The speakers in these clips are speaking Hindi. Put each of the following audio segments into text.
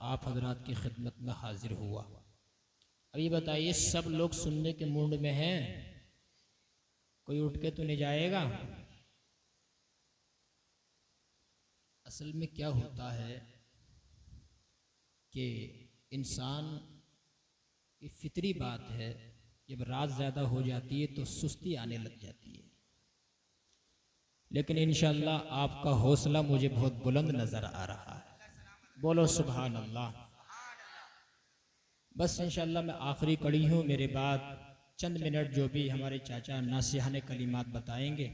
आप हजरात की खिदमत में हाजिर हुआ। अभी बताइए, सब लोग सुनने के मूड में हैं? कोई उठ के तो नहीं जाएगा? असल में क्या होता है कि इंसान की फितरी बात है, जब रात ज़्यादा हो जाती है तो सुस्ती आने लग जाती है। लेकिन इंशाअल्लाह आपका हौसला मुझे बहुत बुलंद नज़र आ रहा है। बोलो सुभान अल्लाह। बस इंशाअल्लाह मैं आखिरी कड़ी हूँ। मेरे बाद चंद मिनट जो भी हमारे चाचा नासिहाने कलिमात बताएंगे,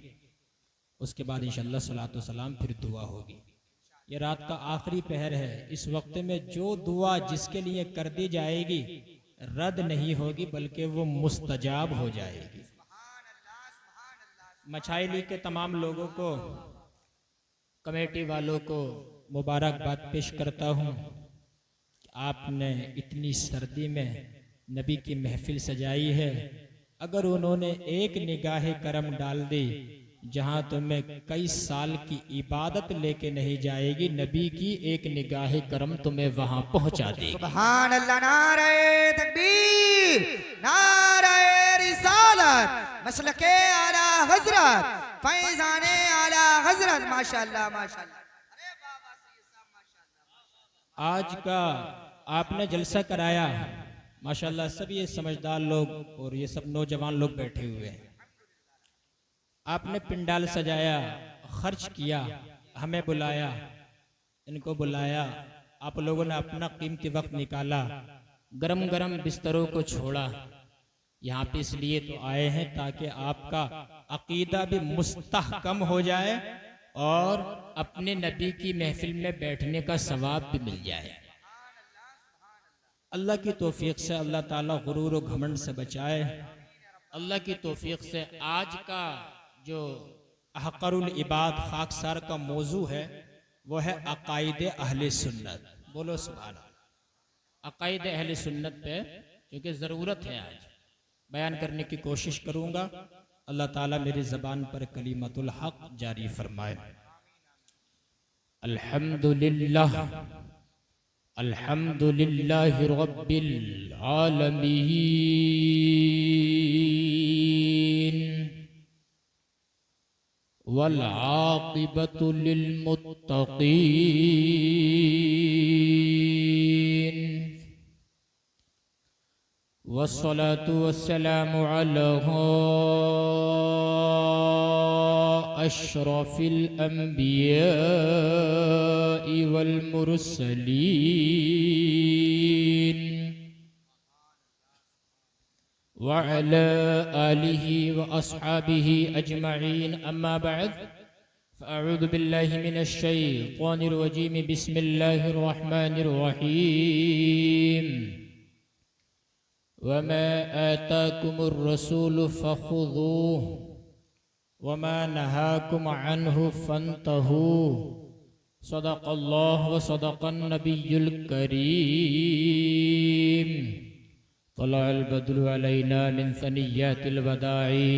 उसके बाद इंशाअल्लाह सलातो सलाम फिर दुआ होगी। ये रात का आखिरी पहर है। इस वक्त में जो दुआ जिसके लिए कर दी जाएगी रद्द नहीं होगी, बल्कि वो मुस्तजाब हो जाएगी। मछाइली के तमाम लोगों को, कमेटी वालों को मुबारकबाद पेश करता हूँ। आपने इतनी सर्दी में नबी की महफिल सजाई है। अगर उन्होंने एक निगाह करम डाल दी, जहां तुम्हें कई साल की इबादत लेके नहीं जाएगी, नबी की एक निगाह करम तुम्हें वहां पहुंचा देगी। सुभान अल्लाह। नारे तकबीर, नारे रिसालत, मसलके आला हजरत, फैजाने आला हजरत। माशाअल्लाह माशाअल्लाह। आज का आपने जलसा कराया माशाअल्लाह। सब ये समझदार लोग और ये सब नौजवान लोग बैठे हुए हैं। आपने पिंडाल सजाया, खर्च किया, हमें बुलाया, इनको बुलाया। आप लोगों ने अपना कीमती वक्त निकाला, गरम गरम बिस्तरों को छोड़ा। यहाँ पे इसलिए तो आए हैं ताकि आपका अकीदा भी मुस्तहकम हो जाए और अपने नबी की महफिल में बैठने का सवाब भी मिल जाए। अल्लाह की तौफीक से अल्लाह ताला गुरूर और घमंड से बचाए। अल्लाह की तौफीक से आज का जो अहक़रुल इबाद खाकसार का मौजू है वो है अकायदे अहले सुन्नत। बोलो सुभान अल्लाह। अकायदे अहले सुन्नत पे क्योंकि ज़रूरत है आज बयान करने की कोशिश करूँगा। अल्लाह ताला मेरी ज़बान पर कलीमतुल हक़ जारी फरमाए। अल्हम्दुलिल्लाह, अल्हम्दुलिल्लाहि रब्बिल आलमीन, वल आक़िबतु लिल मुत्तक़ीन, वस्सलातु वस्सलामु अला अशरफिल अंबिया'i वल मुरसलीन, व अला आलिहि व अस्हाबिहि अजमईन। अम्मा बअद, फ़अऊज़ु बिल्लाहि मिनश शैतानिर रजीम। बिस्मिल्लाहिर रहमानिर रहीम। वमा आताकुमुर रसूलु फ़ख़ुज़ूहु वमा नहाकुम अन्हु फ़न्तहू। सदक़ल्लाहु व सदक़न नबियुल करीम। तलअल बद्रु अलैना मिन सनिय्यातिल वदाई,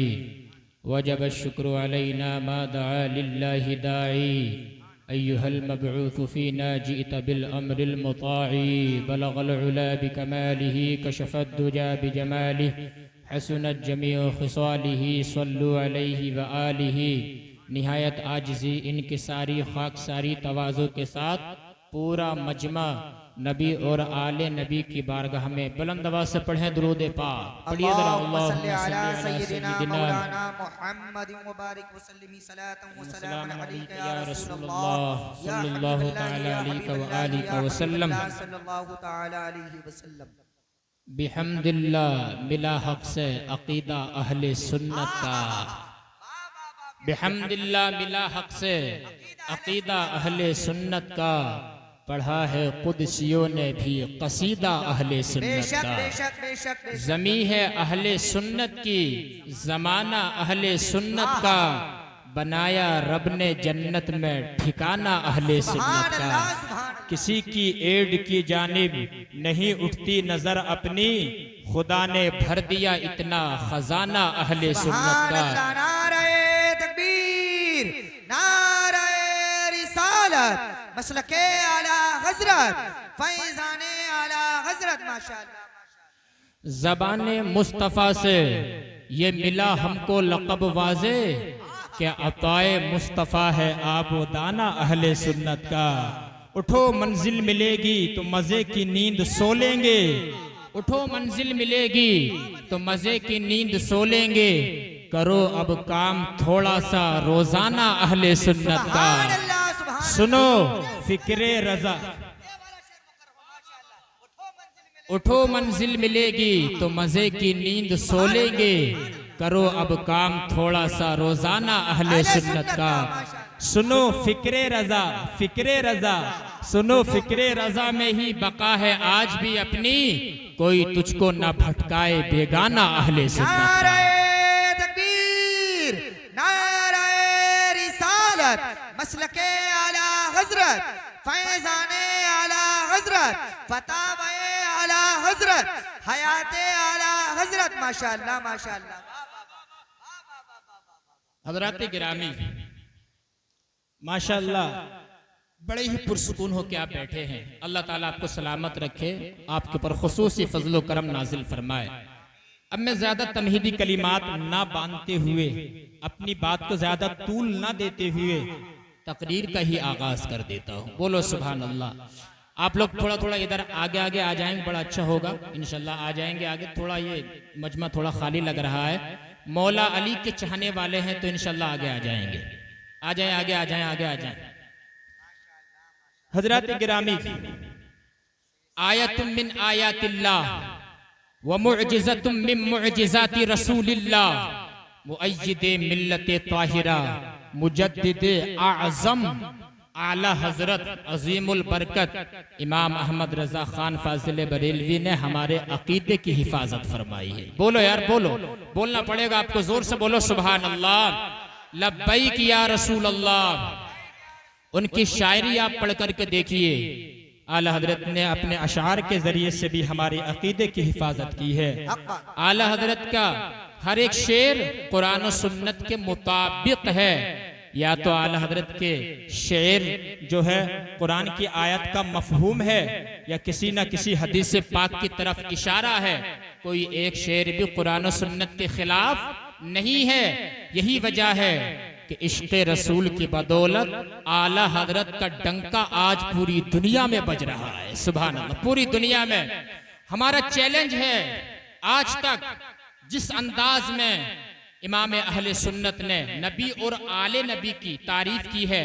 वजब शुक्र अलैना मा दआ लिल्लाहि दाई। अय्युहल मबऊस फ़ीना जिअत बिल अम्रिल मुताई, बलगल उला बिकमालिही, कशफ़द दुजा बिजमालिही, हसनत जमीउ ख़िसालिही, सल्लु अलैहि व आलिही। निहायत आजिज़ी, इनकिसारी, खाकसारी, तवाज़ु के साथ पूरा मजमा नबी और आले नबी की बारगाह में बुलंद आवाज़ से पढ़ें दुरूद पाक। पढ़िए ज़रा। अल्लाहुम्मा सल्लि अला सय्यिदिना मौलाना मुहम्मदिन व बारिक व सल्लिम सलातन व सलामन अलैका या रसूलल्लाह, या सल्लल्लाहु तआला अलैहि व आलिहि व सल्लम। सल्लल्लाहु तआला अलैहि व सल्लम। बिहम्दिल्लाह, मिला हक से अकीदा अहले सुन्नत का। बिहम्दिल्लाह, मिला हक से अकीदा अहले सुन्नत का। पढ़ा है कुदसियों ने भी कसीदा अहले सुन्नत का। ज़मी है अहले सुन्नत की, ज़माना अहले सुन्नत का। बनाया रब ने जन्नत में ठिकाना अहले सुन्नत का। किसी की एड की जानिब नहीं उठती नजर अपनी, खुदा ने भर दिया इतना खजाना अहले सुन्नत का। नारे तकबीर, नारे रिसालत, मसलके आला हजरत फैजाने आला हजरत माशाअल्लाह। ज़बाने मुस्तफ़ा से ये मिला हमको लक़ब वाज़े क्या अताए मुस्तफ़ा है आप वो दाना अहले सुन्नत का। उठो मंजिल मिलेगी तो मज़े की नींद सो लेंगे, उठो मंजिल मिलेगी तो मज़े की नींद सो लेंगे, करो अब काम थोड़ा सा रोज़ाना अहले सुन्नत का। सुनो फिक्रे रज़ा, उठो मंजिल मिलेगी तो मज़े की नींद सो लेंगे, करो अब काम थोड़ा सा रोज़ाना अहले सुन्नत का। सुनो फिक्रे रज़ा, फिक्रे रज़ा, सुनो फिक्रे रज़ा में ही बका है आज भी अपनी, कोई तुझको न भटकाए बेगाना अहले सुन्नत का। नारे तकबीर, नारे रिसालत, मसलके आला हजरत, फैजाने आला हजरत, फतावे आला हजरत, हयाते आला हजरत। माशाअल्लाह माशाअल्लाह। हज़रात गिरामी माशाअल्लाह बड़े ही पुरसुकून हो के आप बैठे हैं। अल्लाह ताला आपको सलामत रखे, आपके ऊपर खुसूसी फजलो करम नाजिल फरमाए। अब मैं ज्यादा तमहीदी कलिमात ना बांधते हुए, अपनी बात को ज्यादा तूल ना देते हुए तकरीर का ही आगाज कर देता हूँ। बोलो सुभान अल्लाह। आप लोग थोड़ा थोड़ा इधर आगे आगे आ जाएंगे, बड़ा अच्छा होगा इंशाल्लाह। आ जाएंगे आगे, थोड़ा ये मजमा थोड़ा खाली लग रहा है। मौला अली के चाहने वाले हैं तो इंशाल्लाह आगे आ जाएंगे। आ जाए आगे आ जाए, आगे आ जाए। हजरत गिरामी आयतुम मिन आयातिल्लाह व मुअजिज़तुम मिन मुअजिज़ाति रसूलिल्लाह मुअय्यिदे मिल्लते ताहिरा मुजद्दिदे आज़म आला हजरत अजीमुल बरकत इमाम अहमद रजा खान फाजिल बरेलवी ने हमारे अकीदे की हिफाजत फरमाई है। बोलो यार बोलो, बोलना पड़ेगा आपको, जोर से बोलो सुभान अल्लाह। लब्बैक या रसूल अल्लाह। उनकी शायरी आप पढ़ करके देखिए, आला हजरत ने अपने अशार के जरिए से भी हमारे अकीदे की हिफाजत की है। आला हजरत का हर एक शेर कुरान और सुन्नत के मुताबिक है। या तो आला हजरत के शेर जो है कुरान की आयत का मफहूम है, या किसी न किसी हदीस पाक की तरफ इशारा है। कोई एक शेर भी कुरान और सुन्नत के खिलाफ नहीं है। यही वजह है कि इश्क़ रसूल की बदौलत आला हजरत का डंका आज पूरी दुनिया में बज रहा है। सुभान अल्लाह। पूरी दुनिया में हमारा चैलेंज है, आज तक जिस अंदाज में इमाम अहले सुन्नत ने नबी और आले नबी की तारीफ की है,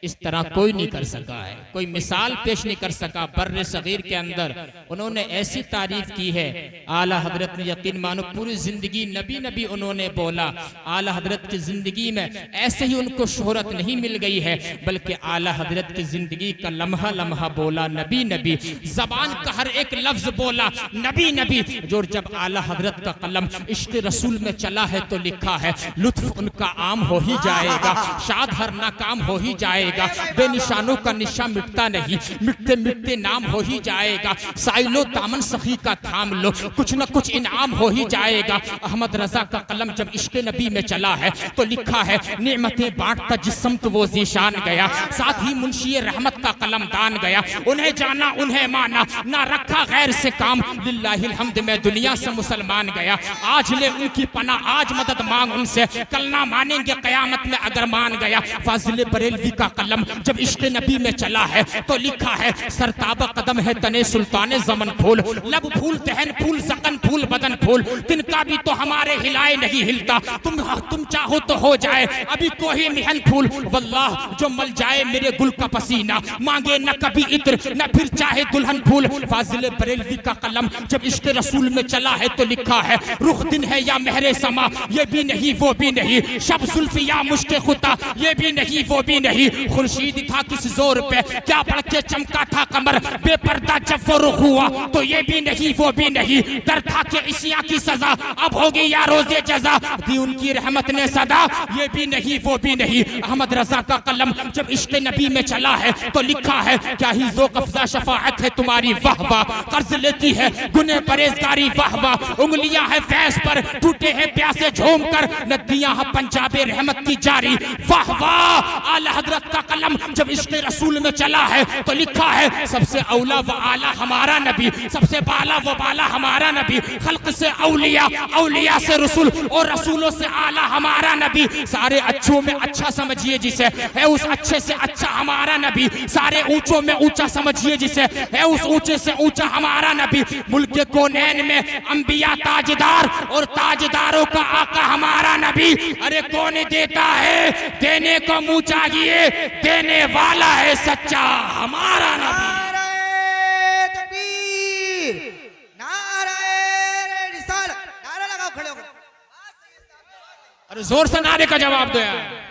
इस तरह कोई नहीं कर सका है, कोई मिसाल पेश नहीं कर सका। बर्रे सगीर के अंदर उन्होंने ऐसी तारीफ की है, आला हजरत ने यकीन मानो पूरी जिंदगी नबी नबी उन्होंने बोला। आला हजरत की जिंदगी में ऐसे ही उनको शोहरत नहीं मिल गई है, बल्कि आला हजरत की जिंदगी का लम्हा लम्हा बोला नबी नबी, जबान का हर एक लफ्ज बोला नबी नबी। जो जब आला हजरत का कलम इश्क रसूल में चला है तो लिखा है लुत्फ उनका आम हो ही जाएगा, शाद हर नाकाम हो ही जाएगा, बेनिशानों का निशा मिटता नहीं, मिटते मिटते नाम हो ही जाएगा। साइलो दामन सखी का थाम लो, कुछ न कुछ इनाम हो ही जाएगा। अहमद रजा का कलम जब इश्क नबी में चला है तो लिखा है नेमतें बांटता जिस्म तो वो जीशान गया, साथ ही मुंशी रहमत का कलम दान गया। उन्हें जाना उन्हें माना, ना रखा गैर से काम, लिल्लाहिल हम्द में दुनिया से मुसलमान गया। आज ले उनकी पना, आज मदद मांग उनसे, कल ना मानेंगे कयामत में अगर मान गया। फाजिल बरेलवी का कलम जब इश्क नबी में चला है तो लिखा है सरताब कदम है तने सुल्ताने जमन फूल, लब फूल तहन फूल सकन फूल बदन फूल, तिनका भी तो हमारे हिलाए नहीं हिलता, तुम चाहो तो हो जाए अभी कोई मिहन फूल। वल्लाह जो मल जाए मेरे गुल का पसीना, मांगे न कभी इत्र न फिर चाहे दुल्हन फूल। फाजिल बरेलवी का कलम जब इश्क रसूल में चला है तो लिखा है रुख दिन है या महरे समा, ये भी नहीं वो भी नहीं, शब जुल्फी या मुश्क खुता, ये भी नहीं वो भी नहीं। खुर्शीद था किस जोर पे क्या बढ़ के चमका था कमर, बेपर्दा जब वो रुख हुआ तो ये भी नहीं वो भी नहीं। डर था कि इसिया की सजा अब होगी या रोजे जजा, दी उनकी रहमत ने सदा, ये भी नहीं वो भी नहीं। अहमद रजा का कलम जब इश्क नबी में चला है तो लिखा है क्या ही ज़ोक़ अफ़ज़ा शफ़ाअत है तुम्हारी वाह वाह, कर्ज लेती है गुने परहेज़गारी वाह वाह, उंगलियां है फैज़ पर टूटे हैं प्यासे झूम कर, नदियां हैं पंजाबे रहमत की जारी वाह वाह। आला हज़रत का का कलम जब इश्क़ रसूल में चला है तो लिखा है सबसे औला व आला हमारा नबी, सबसे बाला व बाला हमारा नबी, खल्क से औलिया, औलिया से रसूल और रसूलों से आला हमारा नबी। सारे अच्छों में अच्छा समझिए जिसे, है उस अच्छे से अच्छा हमारा नबी। सारे ऊंचों में ऊंचा समझिए जिसे, है उस ऊंचे से ऊंचा हमारा नबी। मुल्क कोनैन में अंबिया ताजदार और ताजदारों का आका हमारा नबी। अरे कौन देता है, देने को मुंह चाहिए, देने वाला है सच्चा हमारा नबी। नारे तकबीर, नारे रिसालत, नारा लगाओ, खड़े हो। अरे जोर से नारे का जवाब दो यार।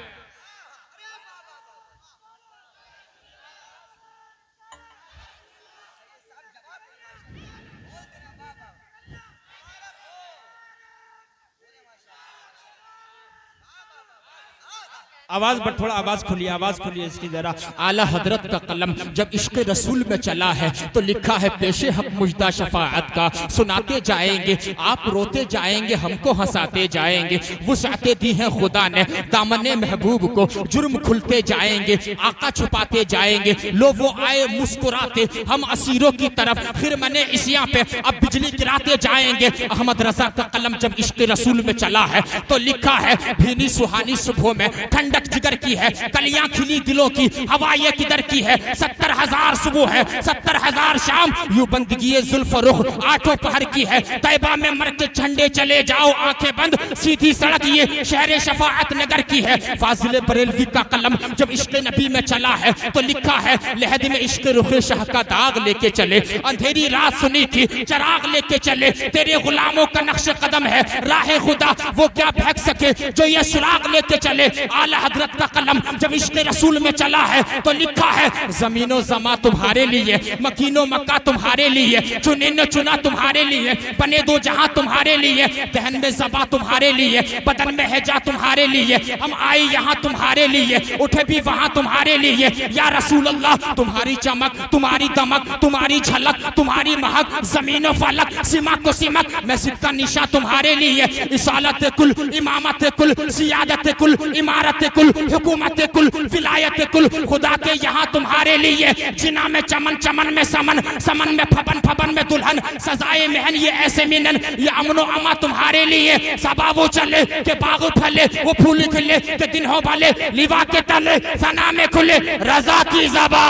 आवाज पर थोड़ा आवाज खोलिए इसकी जरा। आला हजरत का कलम जब इश्क़ रसूल में चला है तो लिखा है पेशे हक मुजदा शफाअत का। सुनाते जाएंगे आप रोते जाएंगे, हमको हंसाते जाएंगे। वुसअते दी है खुदा ने दामने महबूब को, जुर्म खुलते जाएंगे, आका छुपाते जाएंगे। लो वो आए मुस्कुराते हम असीरों की तरफ, फिर मने इसिया पे अब बिजली गिराते जाएंगे। अहमद रजा का कलम जब इश्क़ रसूल में चला है तो लिखा है भीनी सुहानी सुबह में ठंडक जिगर की है, कलियां खिली दिलों की, हवा ये किधर की है। 70,000 सुबह है, 70,000 शाम, यूं बंदगी जुल्फ रुख आठों पहर की है। तैबा में मर के झंडे चले जाओ आंखें बंद, सीधी सड़क ये शहर शफाअत नगर की है। फाजिल बरेलवी का कलम जब इश्क़ नबी में चला है तो लिखा है लहद में इश्क़ रुखे शाह का दाग लेके चले, अंधेरी रात सुनी थी चराग लेके चले। तेरे गुलामों का नक्श कदम है राह खुदा, वो क्या फेंक सके जो ये सुराग लेके चले। आला हजरत का कलम जब इश्क़ रसूल में चला है तो लिखा है जमीनो जमा तुम्हारे लिए, मकीनो मक्का तुम्हारे लिए, चुने न चुना तुम्हारे लिए, बने दो जहां तुम्हारे लिए। दहन में ज़बा तुम्हारे लिए, बदन में हैजा तुम्हारे लिए, हम आए यहाँ तुम्हारे लिए, उठे भी वहां तुम्हारे लिए। या रसूल अल्लाह तुम्हारी चमक, तुम्हारी दमक, तुम्हारी झलक, तुम्हारी महक, जमीनो फलक सीमा को सिमक, मैं सिक्का निशा तुम्हारे लिए। इसालत कुल, इमामत कुल, सियादत कुल, इमारत कुल, हुकूमत कुल, विलायत कुल, खुदा के यहाँ तुम्हारे लिए। जिना में चमन, चमन में समन, समन में फबन, फबन में दुल्हन, सजाए महन ये ऐसे मिनन, ये अमनो अमा तुम्हारे लिए। सबा वो चले के बाग फले, वो फूल खिले के दिन हो भले, लिवा के तले सना में खुले, रजा की ज़बा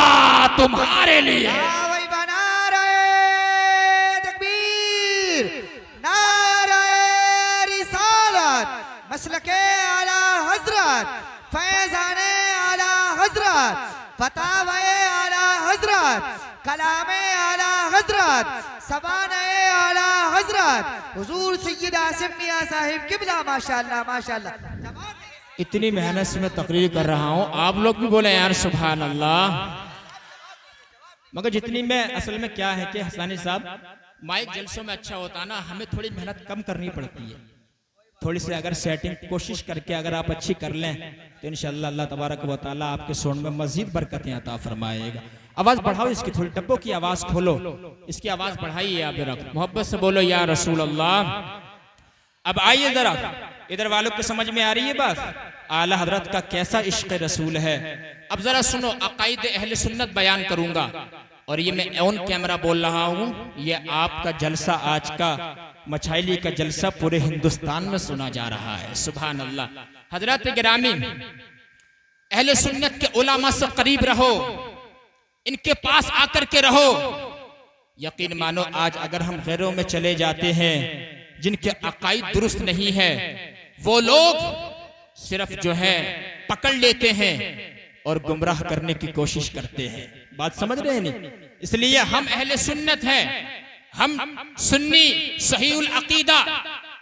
तुम्हारे लिए। मसलके आला हजरत, फैज़ाने आला हजरत, फतावे आला हजरत, कलामे आला हजरत, सबाने आला हजरत, हुजूर सैयद आसिम मियां साहिब किबला। माशाअल्लाह माशाअल्लाह। इतनी मेहनत से मैं तकरीर कर रहा हूँ, आप लोग भी बोले यार सुभान अल्लाह। मगर जितनी में असल में क्या है कि हसानी साहब माइक जलसों में अच्छा होता ना, हमें थोड़ी मेहनत कम करनी पड़ती है। थोड़ी सी अगर सेटिंग कोशिश करके अगर आप अच्छी कर लें तो इंशाअल्लाह अल्लाह तबारक व तआला आपके साउंड में मजीद बरकतें अता फरमाएगा। आवाज बढ़ाओ इसकी, थोड़ी डब्बों की आवाज खोलो, इसकी आवाज बढ़ाइए आप जरा, मोहब्बत से बोलो या रसूल अल्लाह। अब आइए जरा, इधर वालों को समझ में आ रही है बात, आला हजरत का कैसा इश्क़ रसूल है। अब जरा सुनो, अकाईद अहले सुन्नत बयान करूंगा और ये मैं ऑन कैमरा बोल रहा हूँ। ये आपका जलसा, आज का मछाइली का जलसा पूरे हिंदुस्तान में सुना जा रहा है। सुभान अल्लाह। हजरत गिरामी, अहले सुन्नत के उलामा से करीब रहो, इनके पास आकर के रहो। यकीन मानो आज अगर हम गैरों में चले जाते हैं जिनके अकाईद दुरुस्त नहीं है, वो लोग सिर्फ जो है पकड़ लेते हैं और गुमराह करने की कोशिश करते हैं। बात समझ रहे हैं नहीं? इसलिए हम अहले सुन्नत हैं, हम सुन्नी सहीउल अकीदा,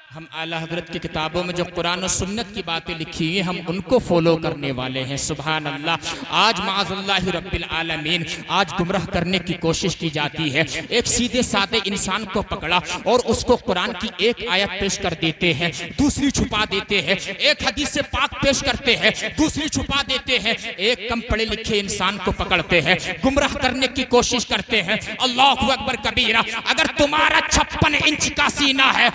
हम आला हजरत की किताबों में जो कुरान और सुन्नत की बातें लिखी हुई हम उनको फॉलो करने वाले हैं। सुभान अल्लाह। आज माज़ल्लाहि रब्बिल आलमीन, आज गुमराह करने की कोशिश की जाती है। एक सीधे साधे इंसान को पकड़ा और उसको कुरान की एक आयत पेश कर देते हैं, दूसरी छुपा देते हैं। एक हदीस से पाक पेश करते हैं, दूसरी छुपा देते हैं। एक कम पढ़े लिखे इंसान को पकड़ते हैं, गुमराह करने की कोशिश करते हैं। अल्लाहु अकबर कबीरा। अगर तुम्हारा 56 इंच का सीना है,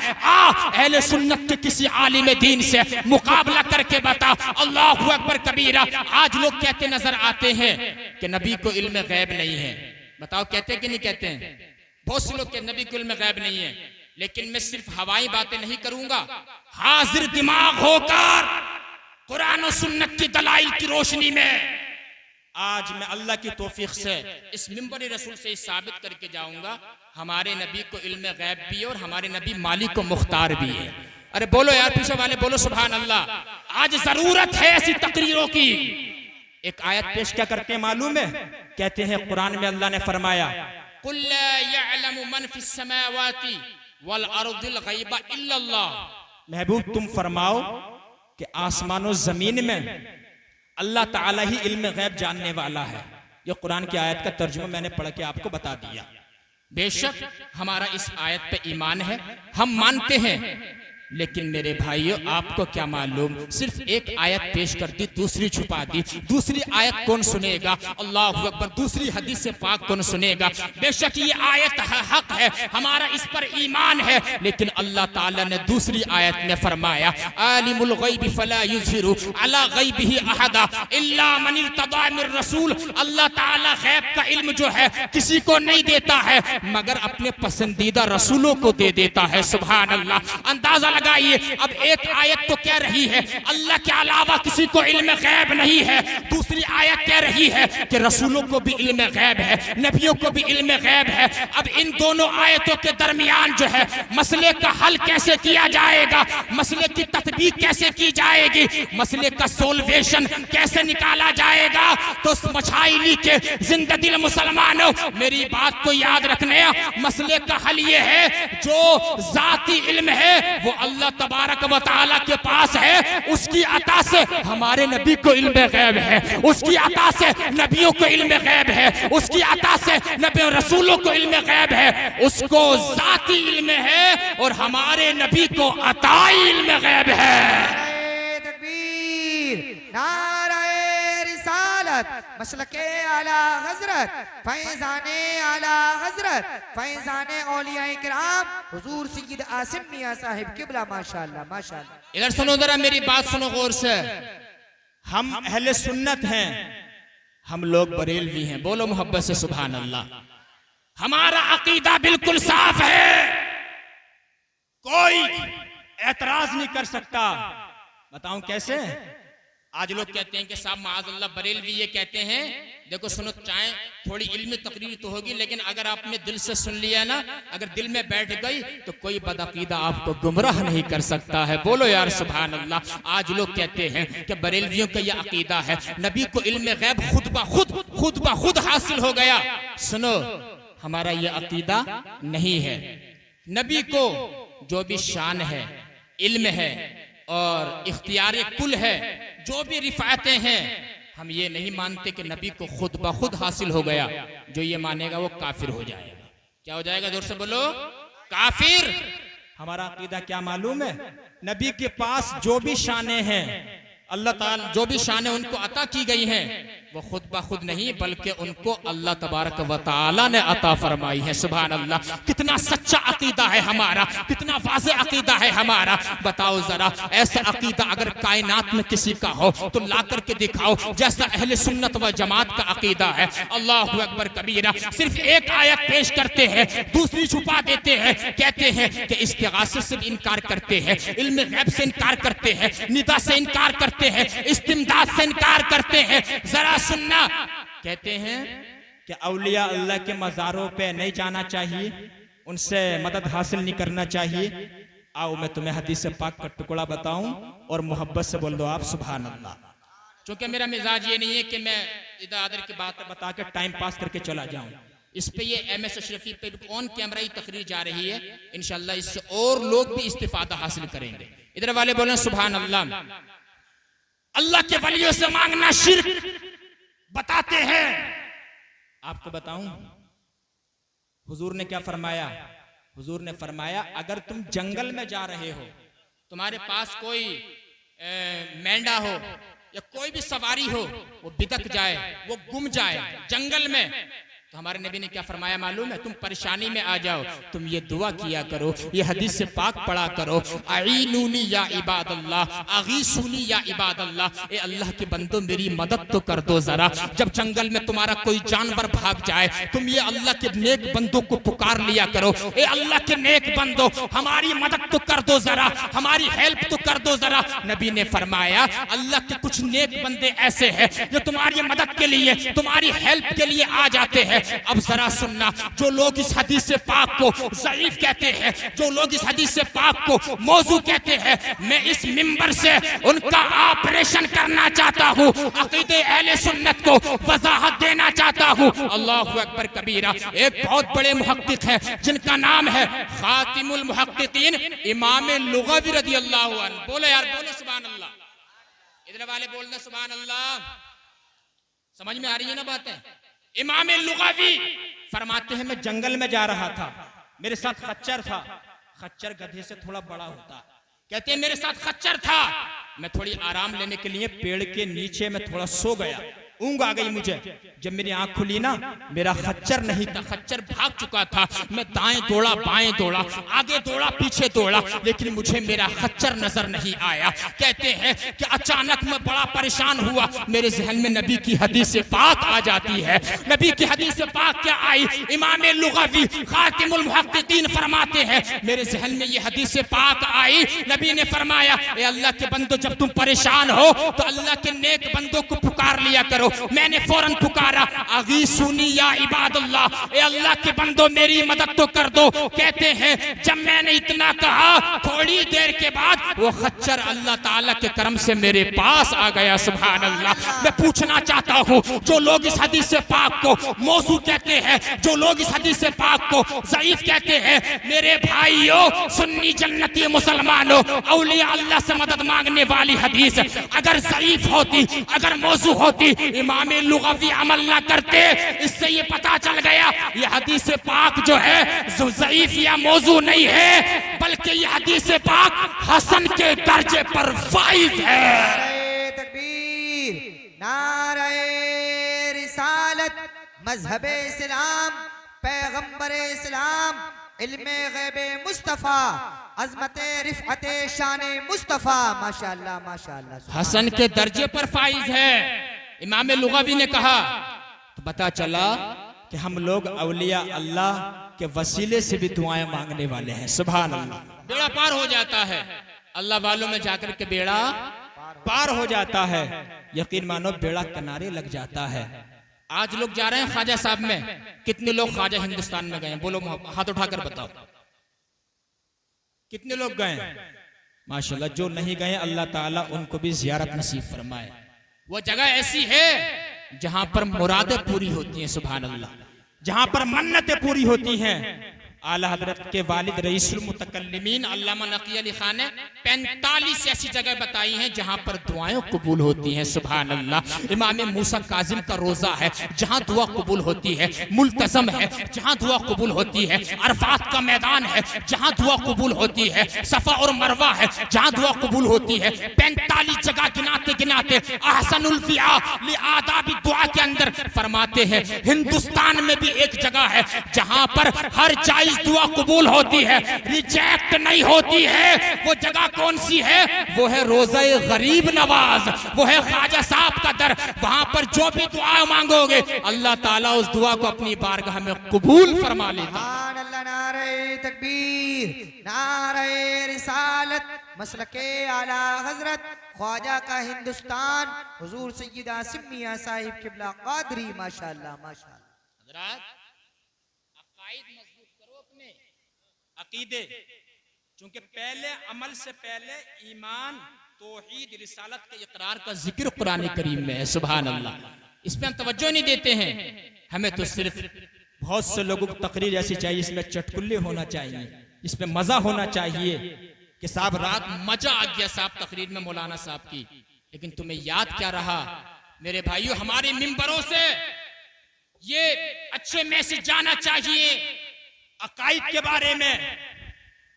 अहले सुन्नत के किसी आलिम दीन से मुकाबला करके बता। अल्लाहु अकबर कबीरा। आज लोग कहते नजर आते हैं कि नबी को इल्म गैब नहीं है। बताओ कहते कि नहीं कहते हैं? बहुत से लोग कहते नबी को इल्म गैब नहीं है। लेकिन मैं सिर्फ हवाई बातें नहीं करूंगा, हाजिर दिमाग होकर कुरान और सुन्नत की दलाइल की रोशनी में आज मैं अल्लाह की तौफीक से इस मिंबर रसूल से साबित करके जाऊंगा हमारे नबी को इल्म गैब भी है और हमारे नबी मालिक को मुख्तार भी है। अरे बोलो यार, पीछे वाले बोलो सुभान अल्लाह। आज जरूरत है ऐसी तकरीरों की। एक आयत पेश क्या करते हैं मालूम है? कहते हैं कुरान में अल्लाह ने फरमाया, कुल ला यअलमु मन फिस समावाति वल अर्दिल गैबा इल्लल्लाह। महबूब तुम फरमाओ कि आसमानों जमीन में अल्लाह ताला ही इल्म गैब जानने वाला है। ये कुरान की आयत का तर्जुमा मैंने पढ़ के आपको बता दिया। बेशक हमारा इस आयत पे ईमान है, हम मानते हैं, लेकिन मेरे भाइयों आपको क्या मालूम, सिर्फ एक आयत पेश कर दी, दूसरी छुपा दी। दूसरी आयत कौन सुनेगा? अल्लाहु अकबर। दूसरी हदीस पाक कौन सुनेगा? बेशक ये आयत हक है, हमारा इस पर ईमान है, लेकिन अल्लाह ताला ने दूसरी आयत में फरमाया, आलिमुल गैबि फला युज़हिरु अला गैबिही अहदा इल्ला मन इर्तदा मिर रसूल। अल्लाह ताला गैब का इल्म जो है किसी को नहीं देता है मगर अपने पसंदीदा रसूलों को दे देता है। सुभान अल्लाह। अंदाजा लगाइए, अब एक आयत तो कह रही है अल्लाह के अलावा किसी को इल्म गैब नहीं है, दूसरी आयत कह रही है कि रसूलों को भी इल्म गैब है, नबियों को भी इल्म गैब है। अब इन दोनों आयतों के दरमियान जो है मसले का हल कैसे किया जाएगा, मसले की तदबीक कैसे की जाएगी, मसले का सोल्वेशन कैसे निकाला जाएगा, तो मछाइली के जिंदा दिल मुसलमानों मेरी बात को याद रखने, मसले का हल ये है जो जाती इल्म है वो अल्लाह तबारक व तआला के पास है, उसकी अता से हमारे नबी को इल्म गैब है, उसकी अता से नबियों को इल्म गैब है, उसकी अता से नबी रसूलों को इल्म गैब है, उसको जाती इल्म है और हमारे नबी को अताई इल्म गैब है। नारे तकबीर, नारे रिसालत, मसलके आला हजरत, फैजाने आला हजरत, फैजाने औलियाए किराम हुजूर सैयद आसिम मियां साहिब किबला। माशाअल्लाह माशाअल्लाह। इधर सुनो, जरा मेरी बात सुनो गौर से। हम अहले सुन्नत हैं, हम लोग बरेलवी हैं। बोलो मोहब्बत से सुभान अल्लाह। हमारा अकीदा बिल्कुल साफ है, कोई एतराज नहीं कर सकता। बताऊं कैसे? आज लोग कहते हैं कि साहब माअज़ल्लाह बरेलवी ये कहते हैं, देखो सुनो, चाहे थोड़ी इल्मी तकरीर तो होगी, लेकिन अगर आपने दिल से सुन लिया ना, अगर दिल में बैठ गई तो कोई बदअकीदा आपको गुमराह नहीं कर सकता है। बोलो यार सुभान अल्लाह। आज लोग कहते हैं कि बरेलवियों का यह अकीदा है नबी को इल्म गैब खुद ब खुद हासिल हो गया। सुनो, हमारा यह अकीदा नहीं है। नबी को जो भी शान है, इल्म है और इख्तियार कुल है, जो भी रिफायतें हैं, हम ये नहीं मानते कि नबी को खुद ब खुद हासिल हो गया। जो ये मानेगा वो काफिर हो जाएगा। क्या हो जाएगा? जोर से बोलो, काफिर। हमारा अकीदा क्या मालूम है? नबी के पास जो भी शाने हैं, अल्लाह ताला जो भी शाने उनको अता की गई हैं, वो खुद ब खुद नहीं बल्कि उनको अल्लाह तबारक व तआला ने अता फरमाई है। सुभान अल्लाह। कितना सच्चा अकीदा है हमारा, कितना वाज़ेह अकीदा है हमारा। बताओ जरा, ऐसा अकीदा अगर कायनात में किसी का हो तो ला करके दिखाओ, जैसा अहले सुन्नत व जमात का अकीदा है। अल्लाहु अकबर कबीरा। सिर्फ एक आयत पेश करते हैं, दूसरी छुपा देते हैं, कहते हैं कि इस्तिगासे से इनकार करते हैं, इल्म गैब से इनकार करते हैं, निदा से इनकार करते हैं, इस्तिमदाद से इनकार करते हैं। जरा सुनना, कहते हैं कि औलिया अल्लाह के मज़ारों पे नहीं जाना चाहिए, उनसे मदद हासिल नहीं करना चाहिए। आओ मैं तुम्हें हदीस पाक का टुकड़ा बताऊं और मोहब्बत से बोल दो आप सुभान अल्लाह। क्योंकि मेरा मिजाज ये नहीं है कि मैं इधर आदर की बात बता के टाइम पास करके चला जाऊं। इस पे ये MS अशरफी पे ऑन कैमरा ही तकरीर जा रही है, इंशाल्लाह इससे और लोग भी इस्तिफादा हासिल करेंगे। इधर वाले बोले सुभान अल्लाह। अल्लाह के वलियों से मांगना शिर्क बताते हैं। आपको बताऊं हुजूर ने क्या फरमाया? हुजूर ने फरमाया अगर तुम जंगल में जा रहे हो, तुम्हारे पास कोई मेंढा हो या कोई भी सवारी हो, वो बिदक जाए, वो गुम जाए जंगल में, तो हमारे नबी ने क्या फरमाया मालूम है? तुम परेशानी में आ जाओ, तुम ये दुआ किया करो, ये हदीस से पाक पढ़ा करो, आईनूनी या इबादल्लाह, अगीसूनी या इबादल्लाह, ए अल्लाह के बंदो मेरी मदद तो कर दो जरा। जब जंगल में तुम्हारा कोई जानवर भाग जाए, तुम ये अल्लाह के नेक बंदों को पुकार लिया करो, ए अल्लाह के नेक बंदो हमारी मदद तो कर दो जरा, हमारी हेल्प तो कर दो जरा। नबी ने फरमाया अल्लाह के कुछ नेक बंदे ऐसे हैं जो तुम्हारी मदद के लिए, तुम्हारी हेल्प के लिए आ जाते हैं। अब जरा सुनना, जो लोग इस हदीस से पाक को ज़ईफ कहते हैं, जो लोग इस हदीस से पाक को मौजू कहते हैं, मैं इस मिंबर से उनका ऑपरेशन करना चाहता हूँ, अकीदे अहले सुन्नत को वजाहत देना चाहता हूँ। अल्लाहु अकबर कबीरा। एक बहुत बड़े मुहक्किक है जिनका नाम है खातिमुल मुहक्किकीन इमाम लुग़वी रज़ियल्लाहु अन्हु। बोलो यार, बोलो सुभान अल्लाह। इधर वाले बोलना सुभान अल्लाह। समझ में आ रही है ना बातें? इमाम लुग़वी फरमाते हैं मैं जंगल में जा रहा था, मेरे साथ खच्चर था, खच्चर गधे से थोड़ा बड़ा होता है। कहते हैं मेरे साथ खच्चर था, मैं थोड़ी आराम लेने के लिए पेड़ के नीचे में थोड़ा सो गया, ऊँग आ गई मुझे। जब मेरी आंख खुली ना, मेरा खच्चर नहीं था, खच्चर भाग चुका था। मैं दाएं दौड़ा, बाएं दौड़ा, आगे दौड़ा, पीछे दौड़ा, लेकिन मुझे मेरा खच्चर नजर नहीं आया। कहते हैं कि अचानक मैं बड़ा परेशान हुआ, मेरे जहन में नबी की हदीस पाक आ जाती है। नबी की हदीस पाक क्या आई? इमाम लुग़वी खातिमुल मुहक्किकीन फरमाते हैं मेरे जहन में ये हदीस पाक आई। नबी ने फरमाया ए अल्लाह के बंदो, जब तुम परेशान हो तो अल्लाह के नेक बंदों को पुकार लिया करो। मैंने फौरन पुकारा अगीसूनी या इबादल्लाह, ए अल्लाह के बंदो मेरी मदद तो कर दो। कहते हैं जब मैंने इतना कहा, थोड़ी देर के बाद वो खच्चर अल्लाह ताला के करम से मेरे पास आ गया। सुभान अल्लाह। मैं पूछना चाहता हूँ, जो लोग इस हदीस से पाक को मौजू कहते हैं, जो लोग इस हदीस से पाक को ज़ईफ कहते हैं, मेरे भाइयों, सुन्नी जन्नती मुसलमानों, औलिया अल्लाह से मदद मांगने वाली हदीस अगर ज़ईफ होती, अगर मौजू होती, इमाम लुग़वी अमल ना करते। इससे ये पता चल गया ये हदीस पाक जो है ज़ईफ या मौजू नहीं है, बल्कि ये हदीस पाक हसन के दर्जे पर फाइज है। नारे तकबीर, नारे रिसालत, मज़हबे इस्लाम, पैगंबरे इस्लाम, इल्मे गैबे मुस्तफ़ा, अज़मते रिफ़अते शाने मुस्तफ़ा। माशाअल्लाह माशाअल्लाह। हसन के दर्जे पर फाइज है। इमाम लुग़वी ने कहा तो पता चला कि हम लोग औलिया अल्लाह के वसीले से भी दुआएं मांगने वाले हैं। सुभान अल्लाह। बेड़ा पार हो जाता है, अल्लाह वालों में जाकर के बेड़ा पार हो जाता है। यकीन मानो बेड़ा किनारे लग जाता है। आज लोग जा रहे हैं ख्वाजा साहब में, कितने लोग ख्वाजा हिंदुस्तान में गए? बोलो, हाथ उठाकर बताओ कितने लोग गए? माशाल्लाह। जो नहीं गए अल्लाह ताला उनको भी ज़ियारत नसीब फरमाए। वो जगह ऐसी है जहां पर मुरादें पूरी होती हैं। सुभान अल्लाह। जहां पर मन्नतें पूरी होती हैं। आला हजरत के वालिद रईसुल मुतकल्लिमीन अल्लामा नकी अली खान ने 45 ऐसी जगह बताई हैं जहां पर दुआएं कबूल होती हैं। सुभान अल्लाह। इमाम मूसा काजिम का रोजा है जहां दुआ कबूल होती है। मुल्तज़म है जहां दुआ कबूल होती है। अरफात का मैदान है जहां दुआ कबूल होती है। सफा और मरवा है जहां दुआ कबूल होती है। 45 जगह गिनाते गिनाते अहसनुल फिआ लि आदाबी दुआ के अंदर फरमाते हैं हिंदुस्तान में भी एक जगह है जहां पर हर जायज दुआ कबूल होती है, रिजेक्ट नहीं होती है। वो जगह कौन सी है? वो है रोज़ा गरीब नवाज, वो है ख्वाजा साहब का दर। वहां पर जो भी दुआ मांगोगे अल्लाह ताला उस दुआ को अपनी बारगाह में कबूल फरमा लेता। अल्लाह। नारे तकबीर, नारे रिसालत, मसलके आला हजरत ख्वाजा का हिंदुस्तान, हुजूर सैयद आसिम मियां साहिब किबला कादरी। माशाअल्लाह माशाअल्लाह। अकीदे, क्योंकि पहले अमल से पहले ईमान, तौहीद, रिसालत के इकरार का जिक्र कुरान करीम में है। सुभान अल्लाह। इस पे हम तवज्जो नहीं देते हैं। हमें तो सिर्फ बहुत से लोगों को तकरीर ऐसी चाहिए, इसमें चटकुल्ले होना चाहिए, इसमें मजा होना चाहिए कि साहब रात मजा आ गया साहब तकरीर में मौलाना साहब की, लेकिन तुम्हें याद क्या रहा? मेरे भाइयों, हमारे मिंबरों से ये अच्छे मैसेज जाना चाहिए अकाईद के बारे में,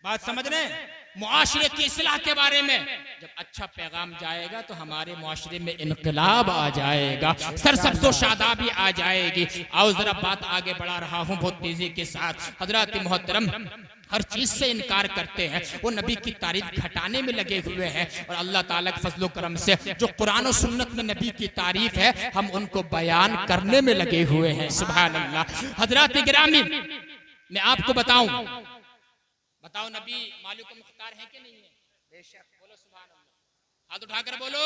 बात समझ रहे हैं, मुआशरे की इस्लाह के बारे में। जब अच्छा पैगाम जाएगा तो हमारे मुआशरे में इनकलाब आ जाएगा, सरसब्ज़ो शादाबी आ जाएगी। आओ जरा बात आगे बढ़ा रहा हूँ बहुत तेजी के साथ। हजरत मोहतरम हर चीज से इनकार करते हैं, वो नबी की तारीफ घटाने में लगे हुए हैं, और अल्लाह ताला के फजलो करम से जो कुरान और सुन्नत में नबी की तारीफ है हम उनको बयान करने में लगे हुए हैं। सुभान अल्लाह। हजरत गिरामी, मैं आपको बताऊं, बताओ नबी मालिक मुख्तार है कि नहीं है? बेशक। बोलो सुभान अल्लाह, हाथ उठाकर बोलो।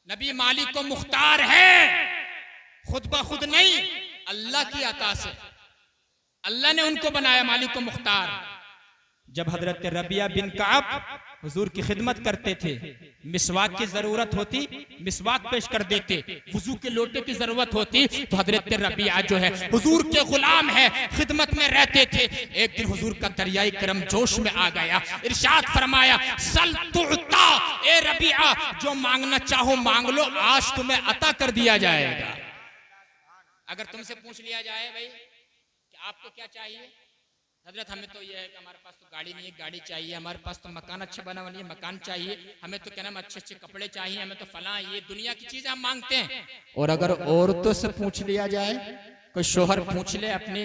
नबी मालिक को मुख्तार है, खुद ब खुद नहीं, अल्लाह की अता से अल्लाह ने उनको बनाया मालिक को मुख्तार। जब हजरत रबिया बिन काब हुजूर की खिदमत करते थे, मिसवाक की जरूरत होती मिसवाक पेश कर देते, वुजू के लोटे की जरूरत होती तो हजरत रबिया जो है हुजूर के गुलाम है, खिदमत में रहते थे। एक दिन हुजूर का दरियाई करम जोश में आ गया, इरशाद फरमाया सल तुअता, ए रबिया जो मांगना चाहो मांग लो, आज तुम्हें अता कर दिया जाएगा। अगर तुमसे पूछ लिया जाए भाई कि आपको क्या चाहिए, हजरत हमें तो ये है कि हमारे पास तो गाड़ी नहीं है, गाड़ी चाहिए, हमारे पास तो मकान अच्छा बना हुआ नहीं है, मकान चाहिए, हमें तो क्या नाम अच्छे अच्छे कपड़े चाहिए, हमें तो फलां, ये दुनिया की चीजें हम मांगते हैं। और अगर औरतों से पूछ लिया जाए, कोई शोहर पूछ ले अपने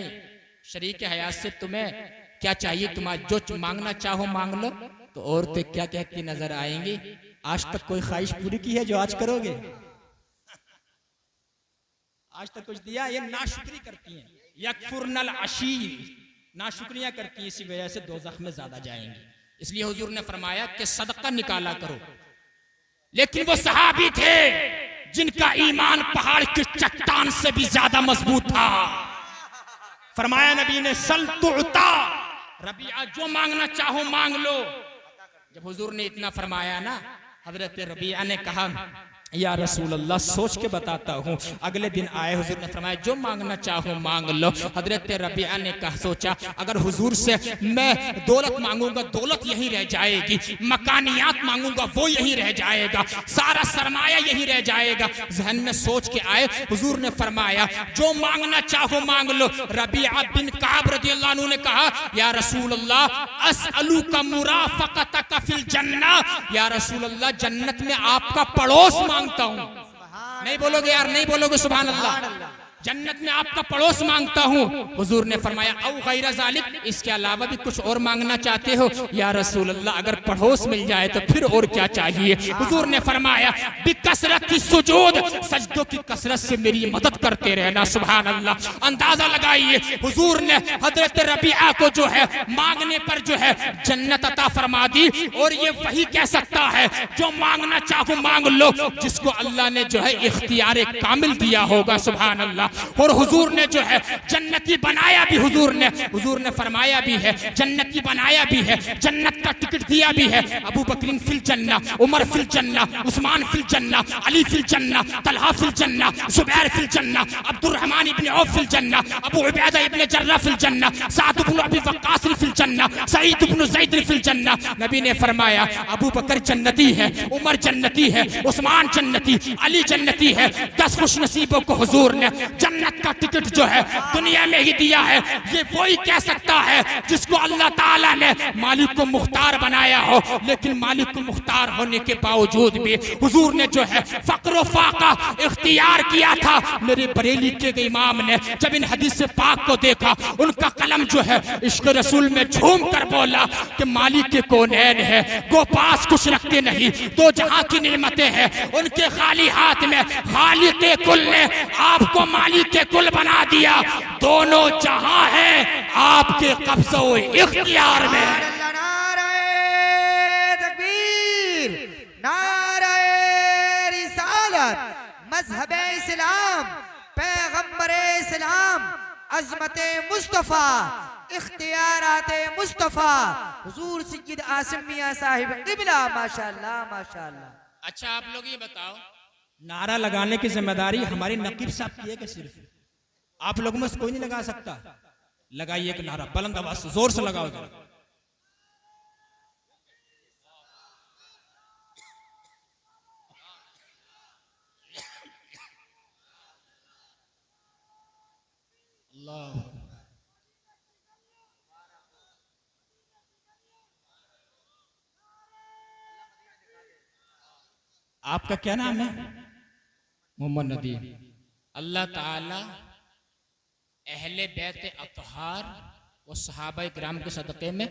शरीक हयात से तुम्हें क्या चाहिए, तुम आज जो मांगना चाहो मांग लो, तो औरतें क्या कहती नजर आएंगी, आज तक कोई ख्वाहिश पूरी की है जो आज करोगे? आज तक कुछ दिया? ये नाशुक्री करती हैं, यकफुरनल अशीर, नाशुक्रियां करती हैं, इसी वजह से दोज़ख में ज्यादा जाएंगी। इसलिए हुजूर ने फरमाया कि सदका निकाला करो। लेकिन वो सहाबी थे जिनका ईमान पहाड़ की चट्टान से भी ज्यादा मजबूत था। फरमाया नबी ने सल तुअता, रबिया जो मांगना चाहो मांग लो। जब हुजूर ने इतना फरमाया ना, हजरत रबिया ने कहा या रसूल अल्लाह सोच के बताता हूँ। अगले दिन आए, हुजूर ने फरमाया जो मांगना चाहो मांग लो। हजरत रबिया ने कहा सोचा अगर हुजूर से मैं दौलत मांगूंगा दौलत यही रह जाएगी, मकानियात मांगूंगा वो यही रह जाएगा, सारा सरमाया यही रह जाएगा। जहन में सोच के आए, हुजूर ने फरमाया जो मांगना चाहो मांग लो। रबिया बिन काब रज़ियल्लाहु अन्हु ने कहा या रसूल अल्लाह असअलुका मुराफक़तक फिल जन्नह, या रसूल अल्लाह जन्नत में आपका पड़ोस मांगता हूं। नहीं बोलोगे यार, नहीं बोलोगे सुभान अल्लाह? जन्नत में आपका पड़ोस मांगता हूँ। हुजूर ने फरमाया औ गैर ज़ालिक, इसके अलावा भी कुछ और मांगना चाहते हो? या रसूल अल्लाह अगर पड़ोस मिल जाए तो फिर और क्या चाहिए? हुजूर ने फरमाया बिकसरत की सुजूद, सजदों की कसरत से मेरी मदद करते रहना। सुभान अल्लाह। अंदाजा लगाइए, हुजूर ने हजरत रबिया को जो है मांगने पर जो है जन्नत अता फरमा दी। और ये वही कह सकता है जो मांगना चाहो मांग लो, जिसको अल्लाह ने जो है इख्तियार कामिल दिया होगा। सुभान अल्लाह। और हुजूर ने जो है जन्नती बनाया भी, हुजूर ने फरमाया भी है जन्नती बनाया भी है, जन्नत का टिकट दिया भी है। अबू बकरिन फिल जन्ना, उमर फिल जन्ना, उस्मान फिल जन्ना, अली फिल जन्ना, तलहा फिल जन्ना, जुबैर फिल जन्ना, अब्दुर्रहमान इब्न औफ फिल जन्ना, अबू उबैदा इब्न जर्रा फिल जन्ना, साद इब्न अबी वक्कास फिल जन्ना, सईद इब्न ज़ैद फिल जन्ना। नबी ने फरमाया अबू बकर जन्नती है, उमर जन्नती है, उस्मान जन्नती, अली जन्नती है। 10 खुश नसीबों को हुजूर ने जन्नत का टिकट जो है दुनिया में ही दिया है। ये वही कह सकता है जिसको अल्लाह ताला ने मालिक को मुख्तार बनाया हो। लेकिन मालिक को मुख्तार होने के बावजूद भी हुजूर ने जो है फक्र फाका इख्तियार किया था। मेरे बरेली के इमाम ने जब इन हदीस पाक को देखा, उनका कलम जो है इश्क रसूल में झूम कर बोला कि मालिक के कौनैन है, वो पास कुछ रखते नहीं, तो जहां की नेमतें हैं उनके खाली हाथ में खालिक कुल ने आपको मालिक के कुल बना दिया। दोनों जहां है आपके कब्ज़ो इख्तियार में। नारे तकबीर, नारे रिसालत, मजहब इस्लाम, पैगंबर इस्लाम, अज़मत मुस्तफ़ा, इख्तियारात मुस्तफ़ा, हुजूर सैयद आसिम मियां साहिब क़िबला। माशाअल्लाह माशाअल्लाह। अच्छा आप लोग ये बताओ, नारा लगाने की जिम्मेदारी हमारी नकीब साहब की है कि सिर्फ आप लोगों में से कोई नहीं लगा सकता? लगाइए एक नारा बुलंद आवाज से, जोर से लगाओ जरा। अल्लाह आपका क्या नाम है? मोहम्मद नदीम। अल्लाह ताला अहले बैत अतहार और सहाबा किराम के सदक़े में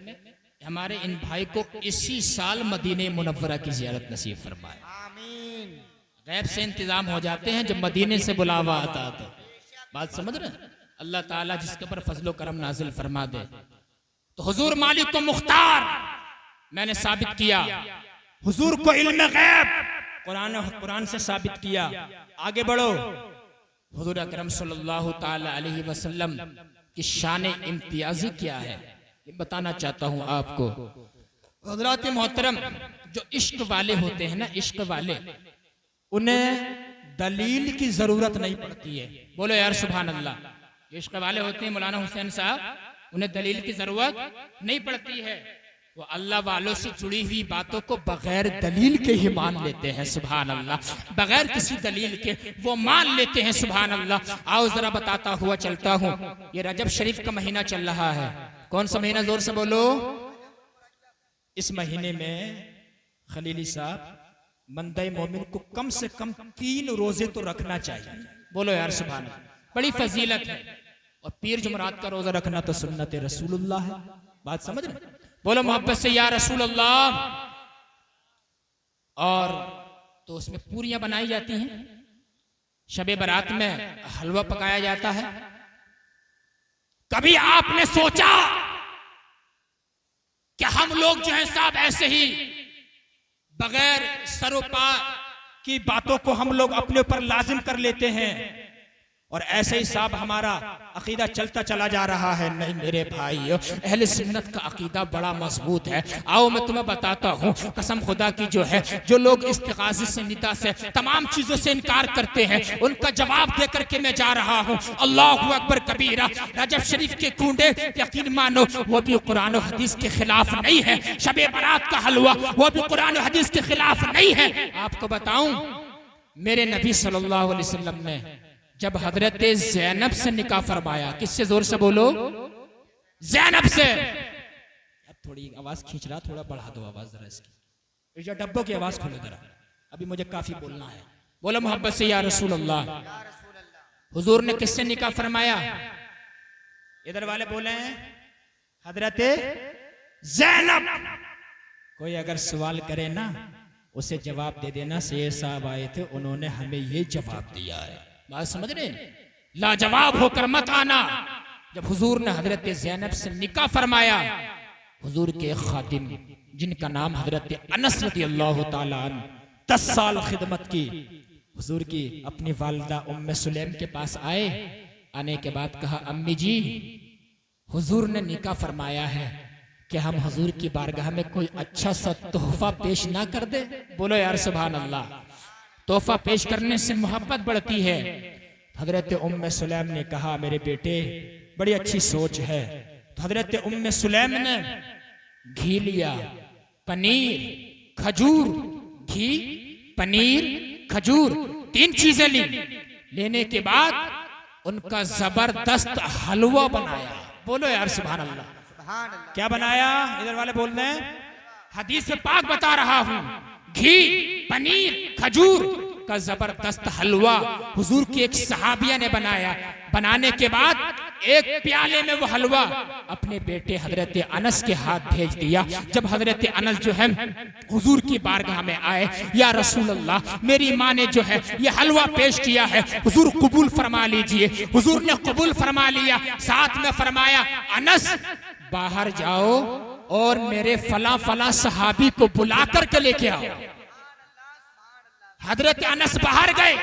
हमारे इन भाई को इसी साल मदीने मुनव्वरा की ज़ियारत नसीब फरमाए। आमीन। गैब से इंतजाम हो जाते हैं जब मदीने से बुलावा आता तो। बात समझ रहे हैं? अल्लाह ताला जिसके ऊपर फजलो करम नाजिल फरमा दे। तो हुजूर मालिक को मुख्तार मैंने साबित किया, हुजूर को इल्म गैब कुरान से साबित किया। आगे बढ़ो। हुजूर अकरम सल्लल्लाहु ताला अलैहि वसल्लम की शान इम्तियाजी क्या है ये बताना चाहता हूँ आपको। हज़रात मोहतरम, जो इश्क वाले होते हैं ना, इश्क वाले, उन्हें दलील की जरूरत नहीं पड़ती है। बोलो यार सुभान अल्लाह। जो इश्क वाले होते हैं मौलाना हुसैन साहब, उन्हें दलील की जरूरत नहीं पड़ती है। वो अल्लाह वालों से जुड़ी हुई बातों को बगैर दलील के ही मान लेते हैं। सुभान अल्लाह। बगैर किसी दलील के वो मान लेते हैं। सुभान अल्लाह। आओ जरा बताता हुआ चलता हूँ। ये रजब शरीफ का महीना चल रहा है। कौन सा महीना? जोर से बोलो। इस महीने में खलीली साहब, बंदे मोमिन को कम से कम 3 रोजे तो रखना चाहिए। बोलो यार सुभान अल्लाह। बड़ी फजीलत है। और पीर जुमरात का रोजा रखना तो सुन्नत रसूलुल्लाह है। बात समझ रहे? बोलो मोहब्बत से या रसूल अल्लाह। और तो उसमें पूरियां बनाई जाती हैं। शबे बारात में हलवा पकाया जाता है। कभी आपने सोचा कि हम लोग जो है साहब ऐसे ही बगैर सरोपा की बातों को हम लोग अपने ऊपर लाजिम कर लेते हैं और ऐसे ही साहब हमारा अकीदा चलता चला जा रहा है? नहीं मेरे भाई, अहले सुन्नत का अकीदा बड़ा मजबूत है। आओ मैं तुम्हें बताता हूँ। कसम खुदा की जो है, जो लोग इस्तिगाज़े से, निदा से, तमाम चीजों से इनकार करते हैं, उनका जवाब दे करके मैं जा रहा हूँ। अल्लाहु अकबर कबीरा। रजब शरीफ के कूंडे यकीन मानो वो भी कुरान और हदीस के खिलाफ नहीं है। शबे बारात का हलवा वो भी कुरान और हदीस के खिलाफ नहीं है। आपको बताऊं, मेरे नबी सल्लल्लाहु अलैहि वसल्लम ने जब हजरत ज़ैनब से निकाह फरमाया, किससे? जोर से बोलो। ज़ैनब से। अब थोड़ी आवाज खींच रहा, थोड़ा बढ़ा दो आवाज जरा इसकी। जो डब्बों की आवाज खोलो जरा, अभी मुझे काफी बोलना है। बोलो मोहब्बत से या रसूल अल्लाह। हुजूर ने किससे निकाह फरमाया? इधर वाले बोले हैं हजरत ज़ैनब। कोई अगर सवाल करे ना, उसे जवाब दे देना। शेर साहब आए थे, उन्होंने हमें ये जवाब दिया है। बात समझ रहे हैं? लाजवाब होकर मत आना। जब हुजूर ने हजरत ज़ैनब से निकाह फरमाया, हुजूर के एक खादिम जिनका नाम हजरत अनस रज़ियल्लाहु ताला अन्हु 10 साल खिदमत की, हुजूर की अपनी वालिदा उम्मे सुलैम के पास आए। आने के बाद कहा, अम्मी जी, हुजूर ने निकाह फरमाया है कि हम हुजूर की बारगाह में कोई अच्छा सा तोहफा पेश ना कर दे। बोलो यार सुभान अल्लाह। तोहफा पेश करने से मोहब्बत बढ़ती है। हजरत उम्मे सुलैम ने कहा, मेरे बेटे बड़ी अच्छी सोच है। तो हजरत उम्मे सुलैम ने घी लिया, पनीर, खजूर, घी, पनीर, खजूर, 3 चीजें ली। लेने के बाद उनका जबरदस्त हलवा बनाया। बोलो यार सुभान अल्लाह। सुभान अल्लाह। क्या बनाया? इधर वाले बोल रहे हैं। हदीस से पाक बता रहा हूँ। घी, पनीर, खजूर का जबरदस्त हलवा हुजूर की एक सहाबिया ने बनाया। बनाने के बाद एक प्याले में वो हलवा अपने बेटे हजरत अनस के हाथ भेज दिया। जब हजरत अनस जो है हुजूर की बारगाह में आए, या रसूल अल्लाह, मेरी माँ ने जो है ये हलवा पेश किया है, हुजूर कबूल फरमा लीजिए। हुजूर ने कबूल फरमा लिया। साथ में फरमाया, अनस बाहर जाओ और मेरे फला फला सहाबी को बुला करके लेके आओ। हजरत अनस बाहर गए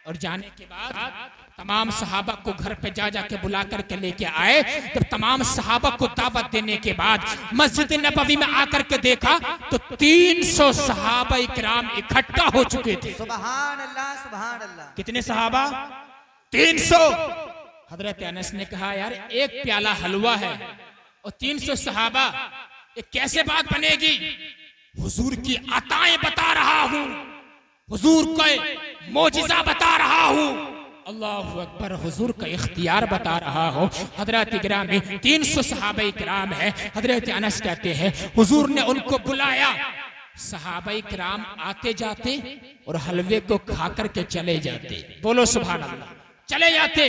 और जाने के बाद तमाम सहाबा को घर पे जा जाके बुला करके लेके आए। जब तमाम सहाबा को दावत देने के बाद मस्जिद नबवी में आकर के देखा तो 300 सहाबा इकराम इकट्ठा हो चुके थे। सुभान अल्लाह, सुभान अल्लाह। कितने सहाबा? 300। हजरत अनस ने कहा, यार एक प्याला हलवा है और 300 सहाबा, ये कैसे बात बनेगी? हुजूर की अताएं बता रहा हूँ, हुजूर का मोजिजा बता रहा हूँ। अल्लाहु अकबर। हुजूर का इख्तियार बता रहा हो। हजरत इकराम में 300 सहाबा इकराम है। हजरत अनस कहते हैं हुजूर ने उनको बुलाया। सहाबाई किराम आते जाते और हलवे को खा करके चले जाते। बोलो सुभान अल्लाह। चले जाते।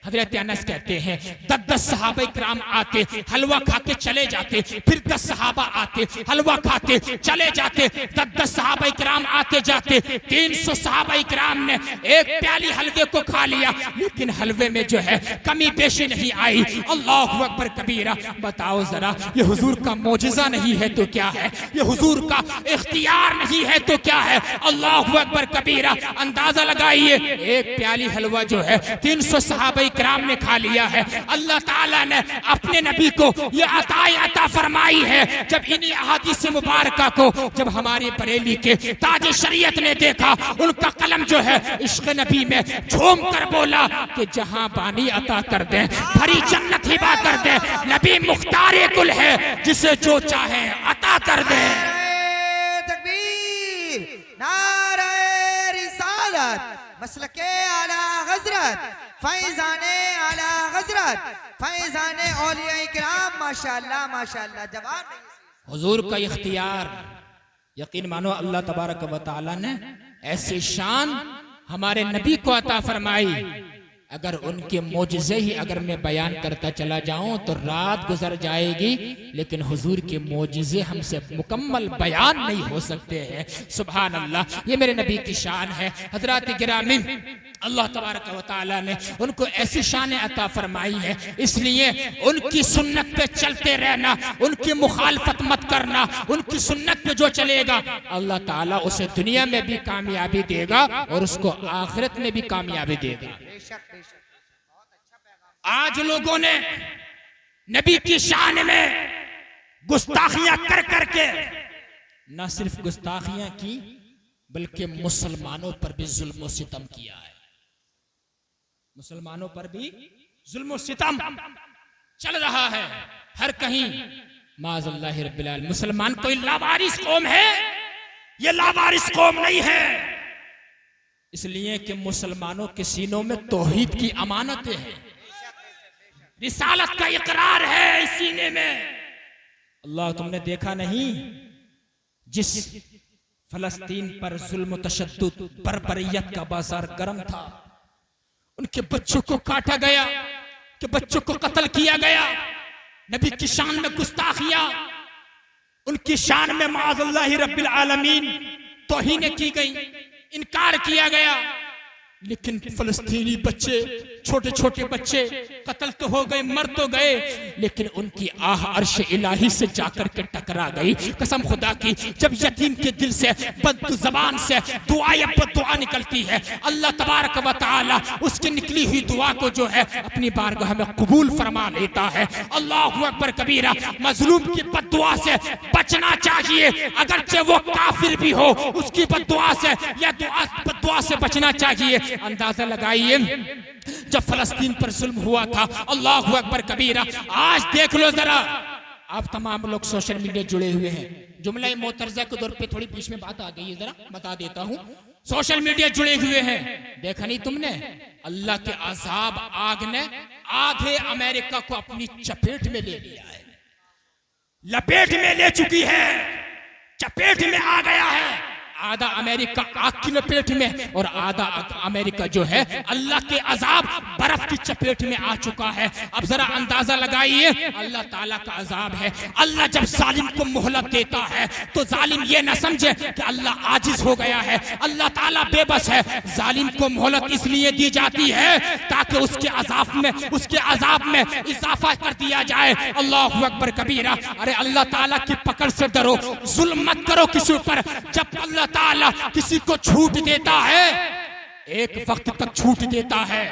हजरत अनस कहते हैं 10 सहाबा किराम आते, हलवा खा के चले जाते, फिर 10 सहाबा आते, हलवा खाते चले जाते, 10 सहाबा किराम आते जाते, 300 सहाबा किराम ने एक प्याली हलवे को खा लिया, लेकिन हलवे में जो है कमी पेशी नहीं आई। अल्लाहु अकबर कबीरा। बताओ जरा, ये हुजूर का मोजिजा नहीं है तो क्या है? ये हुजूर का इख्तियार नहीं है तो क्या है? अल्लाहु अकबर कबीरा। अंदाजा लगाइए, एक प्याली हलवा जो है 300 सहाबा किराम ने खा लिया है। अल्लाह ताला ने अपने नबी को ये अता फरमाई है। जब इन्हीं अहादीस मुबारका को जब हमारे बरेली के ताज शरीयत ने देखा, उनका कलम जो है इश्क नबी में झूम कर बोला कि जहां बानी अता कर दे, भरी जन्नत हिबा कर दे, नबी मुख्तार कुल है, जिसे जो चाहे अता कर दे। तकबीर, नारे रिसालत, मसलके आला हजरत, फैजाने आला हजरत, फैजाने औलिया किराम। माशाअल्लाह माशाअल्लाह। जवाब हुजूर का इख्तियार, यकीन मानो अल्लाह तबारक व तआला ने ऐसी शान हमारे नबी को अता फरमाई। अगर उनके मोजज़े ही अगर मैं बयान करता चला जाऊं तो रात गुजर जाएगी, लेकिन हुजूर के मोजज़े हमसे मुकम्मल बयान नहीं हो सकते हैं। सुभान अल्लाह। ये मेरे नबी की शान है। हजरात गिरामी, अल्लाह तबारक व तआला ने उनको ऐसी शान अता फरमाई है, इसलिए उनकी सुन्नत पे चलते रहना, उनकी मुखालफत मत करना। उनकी सुन्नत पे जो चलेगा अल्लाह ताला उसे दुनिया में भी कामयाबी देगा और उसको आखिरत में भी कामयाबी देगा। आज लोगों ने नबी की शान में गुस्ताखियां कर करके न सिर्फ गुस्ताखियां की, बल्कि मुसलमानों पर भी जुल्म सितम किया है। मुसलमानों पर भी जुल्म सितम चल रहा है हर कहीं। माज़अल्लाह रब्बिल आलमीन। मुसलमान कोई लावारिस कौम है? ये लावारिस कौम नहीं है, इसलिए कि मुसलमानों के सीनों में तौहीद की अमानतें हैं, रिसालत का इकरार है इस सीने में। अल्लाह, तुमने देखा नहीं जिस फलस्तीन पर जुल्म तशद्दुद बर्बरियत का बाजार गर्म था, उनके बच्चों को काटा गया, कि बच्चों को कत्ल किया गया, नबी की शान में गुस्ताखियां, उनकी शान में माज़अल्लाह रब्बिल आलमीन तौहीन की गई, इनकार किया गया। लेकिन फलस्तीनी बच्चे, छोटे छोटे बच्चे कत्ल तो हो गए, मर तो गए, लेकिन उनकी आह अर्श इलाही से जाकर के टकरा गई। कसम खुदा की, जब यतीम के दिल से बद्जुबान से दुआ निकलती है, अल्लाह तबारक व तआला उसकी निकली हुई दुआ को जो है अपनी बारगाह में कबूल फरमा लेता है। अल्लाहु अकबर कबीरा। मजलूम की बद्दुआ से बचना चाहिए, अगरचे वो काफिर भी हो, उसकी बद्दुआ से या बद्दुआ से बचना चाहिए। अंदाजा लगाइए, जब फलस्तीन पर जुल्म हुआ था, अल्लाहु अकबर कबीरा। आज देख लो जरा, आप तमाम लोग सोशल मीडिया जुड़े हुए हैं। जुमला मोतरजा के दौर पे थोड़ी बीच में बात आ गई है, जरा बता देता हूँ। सोशल मीडिया जुड़े हुए हैं, देखा नहीं तुमने? अल्लाह के अजाब आग ने आधे अमेरिका को अपनी चपेट में ले लिया है, लपेट में ले चुकी है, चपेट में आ गया है। आधा अमेरिका आग की लपेट में और आधा अमेरिका जो है अल्लाह के अजाब बर्फ की चपेट में आ चुका है। अब जरा अंदाजा लगाइए, अल्लाह ताला का अजाब है। अल्लाह जब जालिम को मोहलत देता है तो जालिम ये न समझे कि अल्लाह आजिज हो गया है, अल्लाह ताला बेबस है। जालिम को मोहलत इसलिए दी जाती है ताकि उसके अजाब में इजाफा कर दिया जाए। अल्लाहु अकबर कबीरा। अरे अल्लाह ताला की पकड़ से डरो, जुल्म मत करो किसी ऊपर। जब अल्लाह ताला किसी को छूट देता है, एक वक्त तक छूट देता है,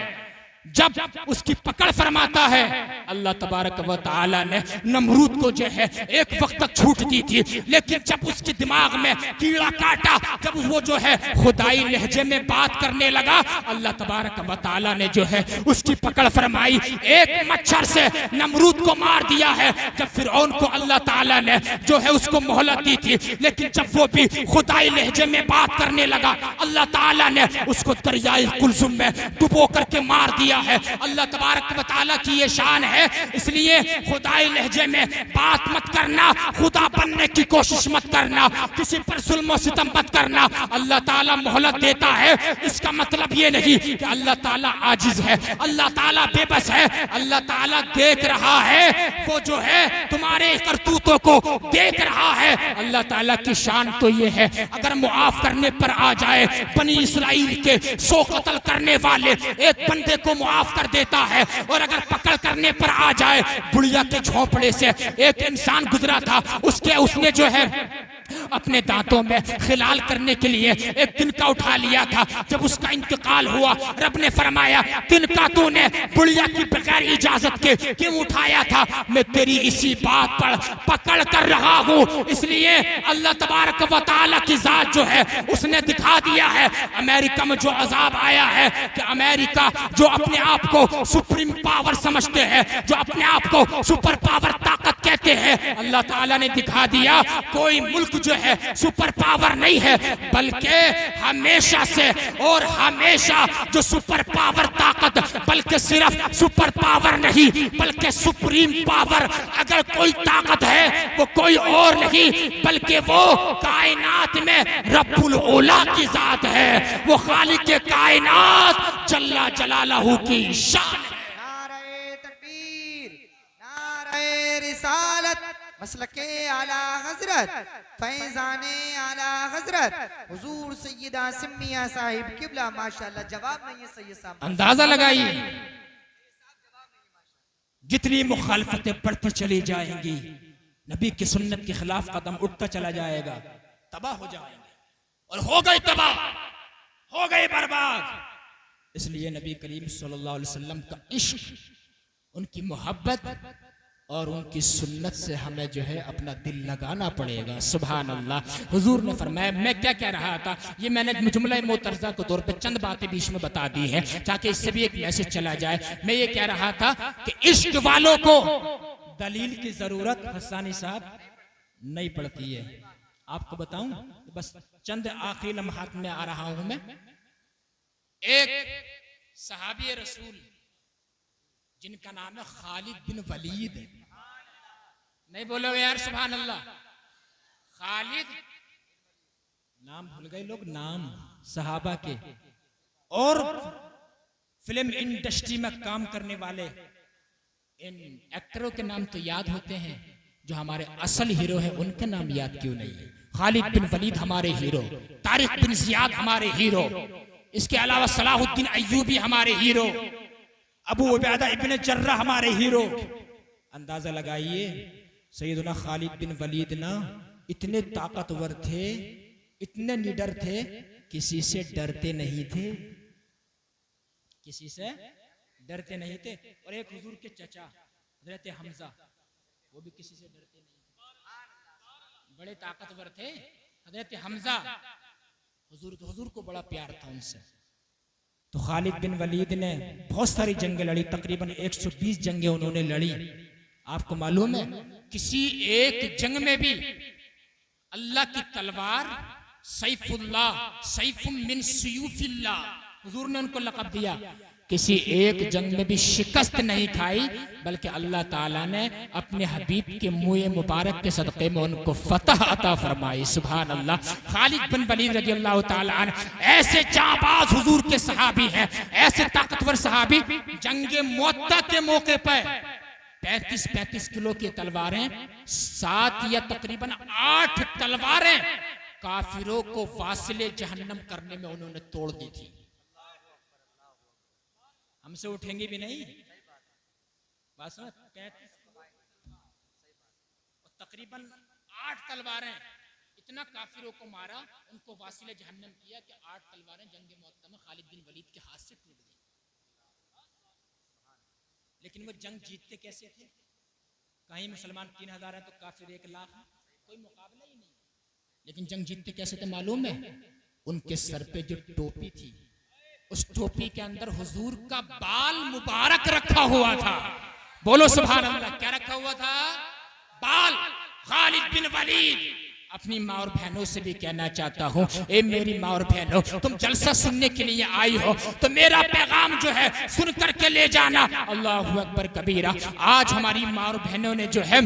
जब उसकी पकड़ फरमाता है। अल्लाह तबारक व तआला ने नमरूद को जो है एक वक्त तक छूट दी थी, लेकिन जब उसके दिमाग में कीड़ा काटा, जब वो जो है खुदाई लहजे में बात करने लगा, अल्लाह तबारक व तआला ने जो है उसकी पकड़ फरमाई। एक मच्छर से नमरूद को मार दिया है। जब फिरौन को अल्लाह ताला ने जो है उसको मोहलत दी थी, लेकिन जब वो भी खुदाई लहजे में बात करने लगा, अल्लाह ताला ने उसको दरियाए कुलजुम में डुबो करके मार दिया। दिया है। अल्लाह तबारक व तआला की ये शान है, इसलिए खुदाई लहजे में बात मत करना, खुदा बनने की कोशिश मत करना, किसी पर जुल्म सितम मत करना। अल्लाह ताला मोहलत देता है, इसका मतलब ये नहीं कि अल्लाह ताला आजिज है, अल्लाह ताला बेबस है। अल्लाह ताला देख रहा है, वो जो है तुम्हारे करतूतों को देख रहा है। अल्लाह ताला की शान तो ये है, अगर मुआफ करने पर आ जाए, बनी इसराइल के 100 कत्ल करने वाले एक बंदे को मुआफ कर देता है, और अगर पकड़ करने पर आ जाए, बुढ़िया के झोंपड़े से एक इंसान गुजरा था, उसने जो है अपने दांतों में खिलाल करने के लिए एक तिनका उठा लिया था। जब उसका इंतकाल हुआ, रब ने फरमाया, तिनका तूने बुढ़िया की बगैर इजाजत के क्यों उठाया था? मैं तेरी इसी बात पर पकड़ कर रहा हूँ। इसलिए अल्लाह तबारक व तआला की जात जो है उसने दिखा दिया है। अमेरिका में जो अजाब आया है कि अमेरिका जो अपने आप को सुप्रीम पावर समझते हैं, जो अपने आप को सुपर पावर ताकत कहते हैं, अल्लाह ताला ने दिखा दिया कोई मुल्क जो है सुपर पावर नहीं है, बल्कि हमेशा से और हमेशा जो सुपर पावर ताकत, बल्कि सिर्फ सुपर पावर नहीं बल्कि सुप्रीम पावर अगर कोई ताकत है वो कोई और नहीं बल्कि वो कायनात में रब्बुल ओला की जात है, वो खालिक के कायनात जल्ला जलालहू की शान है। नारे तकबीर, नारे रिसालत, मसलके आला हजरत, फैजाने आला हजरत हुजूर सैयदा सिम्मिया साहिब किबला। माशाल्लाह, जवाब नहीं है सैयद साहब। अंदाजा लगाइए, जितनी मुखालफतें बढ़ती चली जाएंगी, नबी की सुन्नत के खिलाफ कदम उठता चला जाएगा, तबाह हो जाएंगे, और हो गए तबाह, हो गए बर्बाद। इसलिए नबी करीम सल्लल्लाहु अलैहि वसल्लम का इश्क, उनकी मोहब्बत और उनकी सुन्नत से हमें जो है अपना दिल लगाना पड़ेगा। सुभान अल्लाह। हुजूर ने फरमाया, मैं क्या कह रहा था, ये मैंने जुमला मोतरजा के तौर पे चंद बातें बीच में बता दी है ताकि इससे भी एक मैसेज चला जाए। मैं ये कह रहा था कि इश्क वालों को दलील की जरूरत हसानी साहब नहीं पड़ती है। आपको बताऊं, बस चंद आखिरी लम्हात में आ रहा हूं मैं। एक सहाबी रसूल जिनका नाम है खालिद बिन वलीद, नहीं बोलोगे यार सुभान अल्लाह? खालिद, नाम भूल गए लोग, नाम सहाबा के, और फिल्म इंडस्ट्री में काम करने वाले इन एक्टरों के नाम तो याद होते हैं, जो हमारे असल हीरो हैं उनके नाम याद क्यों नहीं है? खालिद बिन वलीद हमारे हीरो, तारिक बिन जियाद हमारे हीरो, इसके अलावा सलाहुद्दीन अय्यूबी हमारे हीरो, अबू उबैदा इब्न जर्राह हमारे हीरो। अंदाजा लगाइए, सैयदना खालिद बिन वलीद ना इतने ताकतवर थे, इतने निडर थे, किसी से डरते नहीं थे, किसी से डरते नहीं थे। और एक हुजूर के चचा हजरत हमजा, वो भी किसी से डरते नहीं थे, बड़े ताकतवर थे हजरत हमजा। हुजूर को बड़ा प्यार था उनसे। तो खालिद बिन वलीद ने बहुत सारी जंगें लड़ी, तकरीबन 120 जंगें उन्होंने लड़ी। आपको मालूम है, किसी एक जंग में भी अल्लाह की तलवार सैफुल्लाह, सैफुम मिन सुयूफिल्लाह, हुजूर ने उनको लक़ब दिया, किसी एक जंग में भी शिकस्त नहीं खाई, बल्कि अल्लाह ताला ने अपने हबीब के मुँह मुबारक के सदक़े में उनको फतह अता फरमाई। सुभान अल्लाह। खालिद बिन वलीद रज़ी अल्लाह ताला अन्हु ऐसे जाबाज हुजूर के सहाबी हैं, ऐसे ताकतवर सहाबी, जंगे मुअत्ता के मौके पर 35-35 किलो की तलवारें, 7 या तकरीबन 8 तलवारें काफिरों को वासिले जहन्नम करने में उन्होंने तोड़ दी थी। हमसे उठेंगे भी नहीं, बस 35 तकरीबन 8 तलवारें, इतना काफिरों को मारा, उनको वासिले जहन्नम किया कि 8 तलवारें जंग मुअत्ता में खालिद बिन वलीद के हाथ से टूट गई। लेकिन वो जंग जीतते कैसे थे? कहीं मुसलमान 3000 है तो काफिर 1 लाख, कोई मुकाबला ही नहीं। लेकिन जंग जीतते कैसे थे मालूम है? उनके सर पे जो टोपी थी, उस टोपी के अंदर हुजूर का बाल मुबारक रखा हुआ था। बोलो सुभान अल्लाह। क्या रखा हुआ था? बाल। खालिद बिन वलीद अपनी माँ और बहनों से भी कहना चाहता हूँ, ए मेरी माँ और बहनों, तुम जलसा सुनने के लिए आई हो तो मेरा पैगाम जो है सुन करके ले जाना। अल्लाहु अकबर कबीरा। आज हमारी माँ और बहनों ने जो है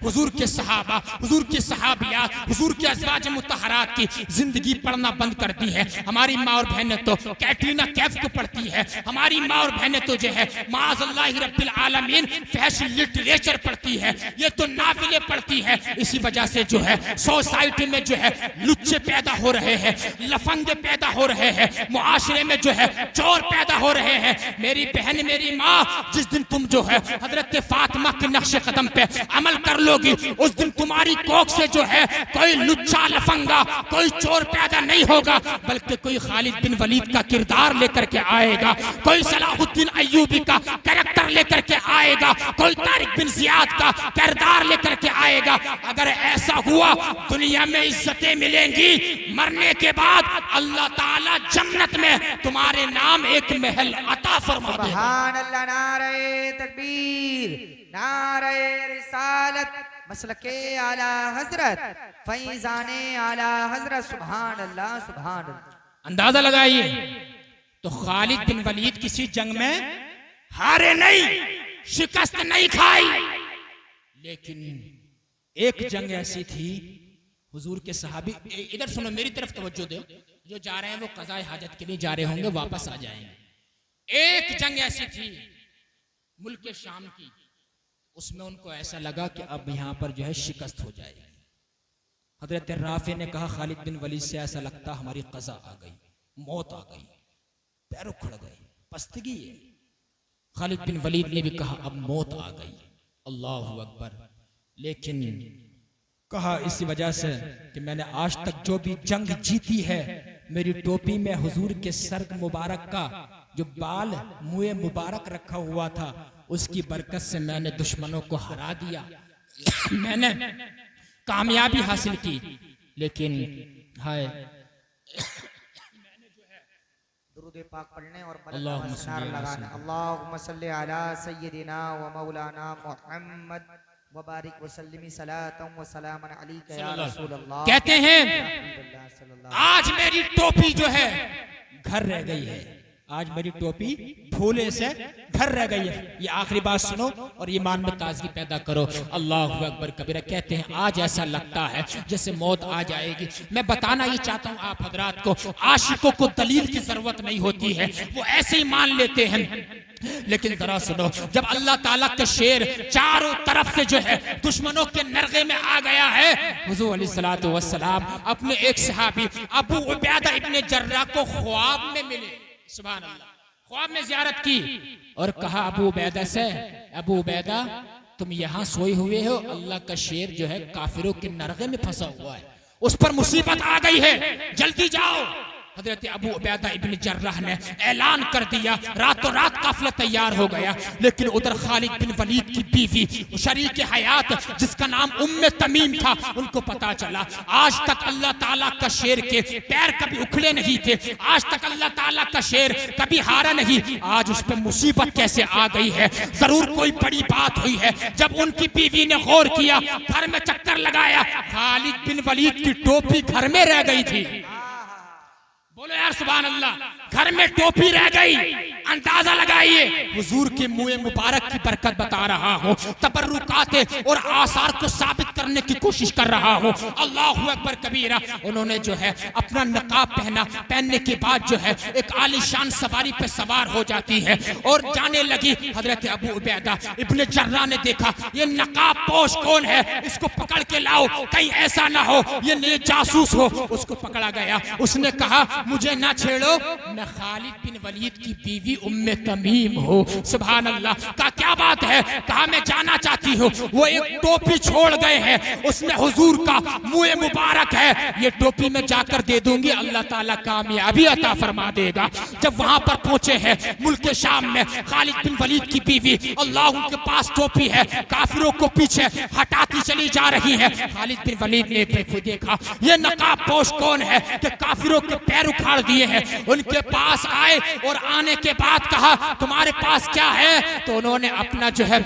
हुजूर के सहाबा, हुजूर के सहाबिया, हुजूर के अज़वाज मुतहरात की जिंदगी पढ़ना बंद कर दी है। हमारी माँ और बहनें तो कैटरीना कैफ को पढ़ती है। हमारी माँ और बहनें तो जो है माअज़ल्लाहि रब्बिल आलमीन फैशन लिटरेचर पढ़ती है। ये तो नाफिले पढ़ती है। इसी वजह से जो है सोसाइटी में जो है लुच्चे पैदा हो रहे हैं, लफंगे पैदा हो रहे हैं, मुआशरे में जो है चोर पैदा हो रहे हैं। मेरी बहन, मेरी माँ, जिस दिन तुम जो है हजरत फातिमा के नक्शे कदम पे अमल कर लोगी, उस दिन तुम्हारी कोख से जो है कोई लुच्चा लफंगा, कोई चोर पैदा नहीं होगा, बल्कि कोई खालिद बिन वलीद का किरदार लेकर के आएगा, कोई सलाहुद्दीन अय्यूबी का कैरेक्टर लेकर के आएगा, कोई तारिक बिन जियाद का किरदार लेकर के आएगा। अगर ऐसा हुआ दुनिया में इज्जतें मिलेंगी, मरने के बाद अल्लाह ताला जन्नत में तुम्हारे नाम एक महल अता फरमा देगा। सुभान अल्लाह। नारे तकबीर, नारे रिसालत, मसलके आला हजरत, फैजाने आला हजरत। सुभान अल्लाह, सुभान अल्लाह। अंदाजा लगाइए तो खालिद बिन वलीद किसी जंग में हारे नहीं, शिकस्त नहीं खाई, लेकिन एक जंग ऐसी थी, हुजूर के सहाबी, इधर सुनो, मेरी तरफ तवज्जो दो, जो जा रहे हैं वो कज़ाए हाजत के लिए जा रहे होंगे, वापस आ जाएंगे। एक जंग ऐसी थी मुल्क शाम की, उसमें उनको ऐसा लगा कि अब यहाँ पर जो है शिकस्त हो जाएगी। हजरत राफे ने कहा खालिद बिन वलीद से, ऐसा लगता हमारी कज़ा आ गई, मौत आ गई, पैरों खड़ गए, पस्तगी है। खालिद बिन वलीद ने भी कहा अब मौत आ गई। अल्लाहु अकबर। लेकिन कहा इसी वजह से कि मैंने आज तक जो भी जंग जीती है, मेरी टोपी में हुजूर के सर मुबारक का जो बाल मुए मुबारक रखा हुआ था, उसकी बरकत से मैंने दुश्मनों को हरा दिया, मैंने कामयाबी हासिल की। लेकिन हाय, दुरूद पाक पढ़ने और अल्लाहुम्मा सल्ली अला सय्यदिना व मौलाना मुहम्मद व बारिक व सल्लिम सलातन व सलामन अलैका या रसूल अल्लाह। कहते हैं आज मेरी टोपी जो है घर रह गई है, आज मेरी टोपी फूले से घर रह गई है। ये आखिरी बात सुनो और ईमान में ताजगी पैदा करो। अल्लाहु अकबर कबीरा। कहते हैं आज ऐसा लगता है जैसे मौत आ जाएगी। मैं बताना ये चाहता हूँ आप हजरात को, आशिकों को दलील की जरूरत नहीं होती है, वो ऐसे ही मान लेते हैं। लेकिन जरा सुनो, जब अल्लाह ताला का शेर चारों तरफ से जो है दुश्मनों के नरगे में आ गया है, हुजूर अलैहिस्सलातु वस्सलाम अपने एक सहाबी अबू उबैदा इब्ने जर्राह को ख्वाब में मिले। सुभान अल्लाह। ख्वाब में जियारत की और कहा अबू उबैदा से, अबू उबैदा तुम यहाँ सोए हुए हो, अल्लाह का शेर जो है काफिरों के नरगे में फंसा हुआ है, उस पर मुसीबत आ गई है, जल्दी जाओ। हजरत अबू उबैदा इब्न जर्राह ने ऐलान कर दिया, रातों रात काफिला तैयार हो गया। लेकिन उधर खालिद बिन वलीद की बीवी शरीक हयात जिसका नाम उम्मे तमीम था, उनको पता चला आज तक अल्लाह ताला का शेर के पैर कभी उखड़े नहीं थे, आज तक अल्लाह ताला का शेर कभी हारा नहीं, आज उस पर मुसीबत कैसे आ गई है, जरूर कोई बड़ी बात हुई है। जब उनकी बीवी ने गौर किया, घर में चक्कर लगाया, खालिद बिन वलीद की टोपी घर में रह गई थी। बोलो यार सुभान अल्लाह। घर में टोपी रह गई। अंदाजा लगाइए, हुजूर के मुंह मुबारक की बरकत बता रहा हूँ, तबर्रुकाते और आसार को साबित करने की कोशिश कर रहा हूँ। अल्लाहु अकबर कबीरा। उन्होंने जो है अपना नकाब पहना, पहनने के बाद जो है एक आलीशान सवारी पे सवार हो जाती है और जाने लगी। हजरत अबू उबैदा इब्ने जर्राह ने देखा ये नकाब पोश कौन है, इसको पकड़ के लाओ, कहीं ऐसा ना हो ये जासूस हो। उसको पकड़ा गया। उसने कहा मुझे ना छेड़ो, मैं खालिद बिन वलीद की बीवी उम्मे तमीम हो। सुभान अल्लाह। का क्या बात है? कहा मैं जाना चाहती हूँ। वो एक टोपी छोड़ गए हैं, उसमें हुजूर का मुंह मुबारक है, ये टोपी में जाकर दे दूंगी, अल्लाह ताला कामयाबी अता फरमा देगा। जब वहां पर पहुंचे हैं मुल्क शाम में, खालिद बिन वलीद की बीवी अल्लाह उनके पास टोपी है, काफिरों को पीछे हटाती चली जा रही है। खालिद बिन वलीद ने देखा ये नकाब पोश कौन है कि काफिरों के पैर उखाड़ दिए हैं, उनके पास आए और आने के बाद कहा तुम्हारे पास क्या है? तो उन्होंने अपना जो है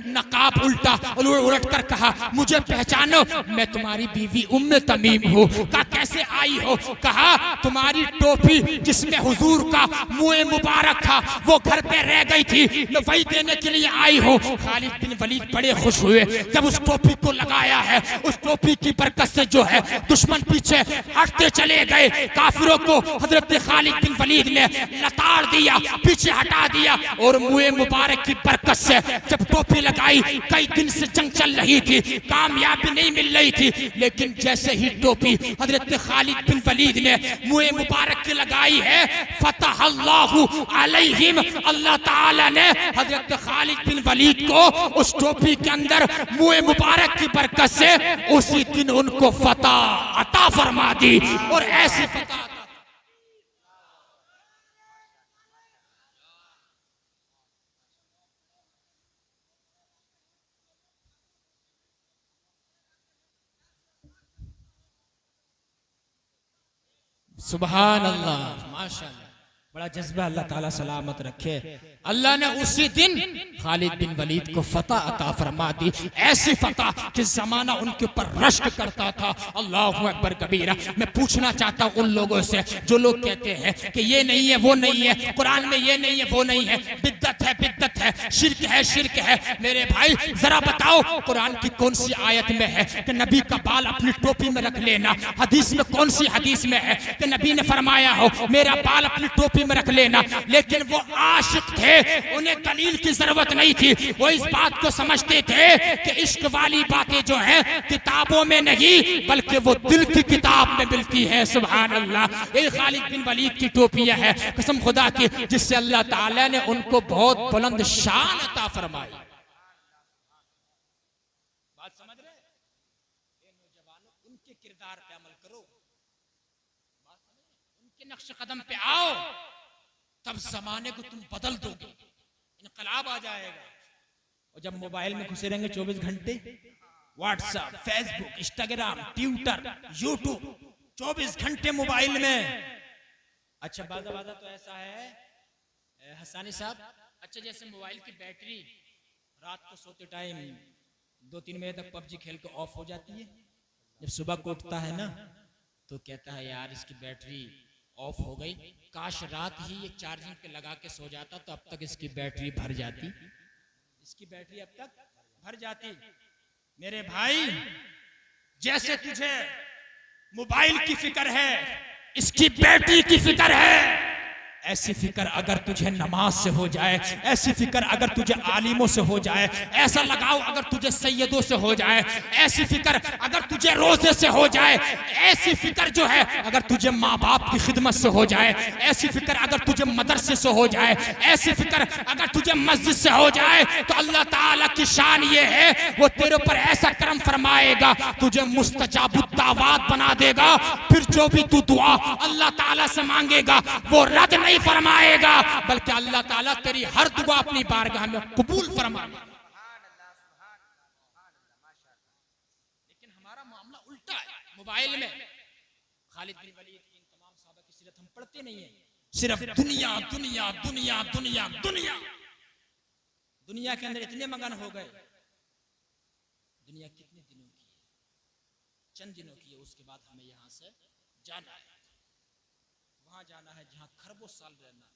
नकाब उलट कर कहा मुझे पहचानो, मैं तुम्हारी बीवी उम्मे तमीम हूँ। कहा कैसे आई हो? कहा तुम्हारी टोपी जिसमें हुजूर का मुंह मुबारक था वो घर पे रह गई थी, मैं वही देने के लिए आई हूँ। खालिद बिन वलीद बड़े खुश हुए जब उस टोपी को लगाया है। उस टोपी की बरकत से जो है दुश्मन पीछे हटते चले गए। काफिरों को हजरत खालिद बिन वलीद ने लताड़ दिया, पीछे हटा दिया और मुंह मुबारक की बरकत से जब टोपी लगाई, कई दिन से जंग चल रही थी, कामयाबी नहीं मिल रही थी, लेकिन जैसे ही टोपी हजरत खालिद बिन वलीद ने मुंह मुबारक की लगाई है, फतह अल्लाहु अलैहिम, अल्लाह ताला ने हजरत खालिद बिन वलीद को उस टोपी के अंदर मुंह मुबारक की बरकत से उसी दिन उनको फतह अता फरमा दी। और ऐसी फतह सुभान अल्लाह, माशाअल्लाह। बड़ा जज्बा, अल्लाह ताला सलामत रखे। अल्लाह ने उसी दिन खालिद बिन वलीद को फतह अता फरमा दी, ऐसी फतह कि जमाना उनके ऊपर रश्क करता था। अल्लाहु अकबर कबीरा। मैं पूछना चाहता हूँ उन लोगों से जो लोग कहते हैं कि ये नहीं है वो नहीं है, कुरान में ये नहीं है वो नहीं है, बिद्दत है, शिर्क है। मेरे भाई जरा बताओ कुरान की कौन सी आयत में है कि नबी का बाल अपनी टोपी में रख लेना? हदीस में कौन सी हदीस में है कि नबी ने फरमाया हो मेरा बाल अपनी टोपी में रख लेना? लेकिन वो आशिक थे, उन्हें दलील की जरूरत नहीं थी। वो इस बात को समझते थे कि इश्क वाली बातें जो हैं किताबों में नहीं बल्कि वो दिल की किताब में मिलती है। सुभान अल्लाह। ये खालिद बिन वलीद की टोपियां है कसम खुदा की, जिससे अल्लाह ताला ने उनको बहुत बुलंद शान अता फरमाई। बात समझ रहे? नौजवानों उनके किरदार पे अमल करो, उनके नक्श कदम पे आओ, तब जमाने को तुम बदल दोगे, इनकलाब आ जाएगा। और जब मोबाइल में घुसे रहेंगे 24 घंटे, WhatsApp, Facebook, Instagram, Twitter, YouTube, 24 घंटे मोबाइल में। अच्छा बाजा तो ऐसा है हसानी साहब, अच्छा जैसे मोबाइल की बैटरी रात को सोते टाइम 2-3 बजे तक पबजी खेल के ऑफ हो जाती है, जब सुबह को उठता है ना तो कहता है यार इसकी बैटरी ऑफ हो गई, काश रात ही ये चार्जिंग पे लगा के सो जाता तो अब तक इसकी बैटरी भर जाती, इसकी बैटरी अब तक भर जाती। मेरे भाई जैसे तुझे मोबाइल की फिक्र है, इसकी बैटरी की फिक्र है, ऐसी फिक्र अगर तुझे नमाज से हो जाए, ऐसी फिक्र अगर तुझे आलिमों से हो जाए, ऐसा लगाओ अगर तुझे सैयदों से हो जाए, ऐसी फिक्र अगर तुझे रोजे से हो जाए, ऐसी फिक्र जो है अगर तुझे माँ बाप की खिदमत से हो जाए, ऐसी फिक्र अगर तुझे मदरसे से हो जाए, ऐसी फिक्र अगर तुझे मस्जिद से हो जाए, तो अल्लाह ताला की शान ये है वो तेरे ऊपर ऐसा करम फरमाएगा, तुझे मुस्तजाबुद्दावात बना देगा। फिर जो भी तू दुआ अल्लाह ताला से मांगेगा वो रद्द नहीं फरमाएगा, बल्कि अल्लाह ताला तेरी हर दुआ अपनी बारगाह में कबूल फरमाएगा। लेकिन हमारा मामला उल्टा है। मोबाइल में खालिद बिन वलीद की इन तमाम सहाबा की सीरत हम पढ़ते नहीं है, सिर्फ दुनिया दुनिया दुनिया दुनिया दुनिया दुनिया के अंदर इतने मगन हो गए। दुनिया कितने दिनों की है? चंद दिनों की है। उसके बाद हमें यहां से जाना है, वहां जाना है जहां खरबों साल रहना,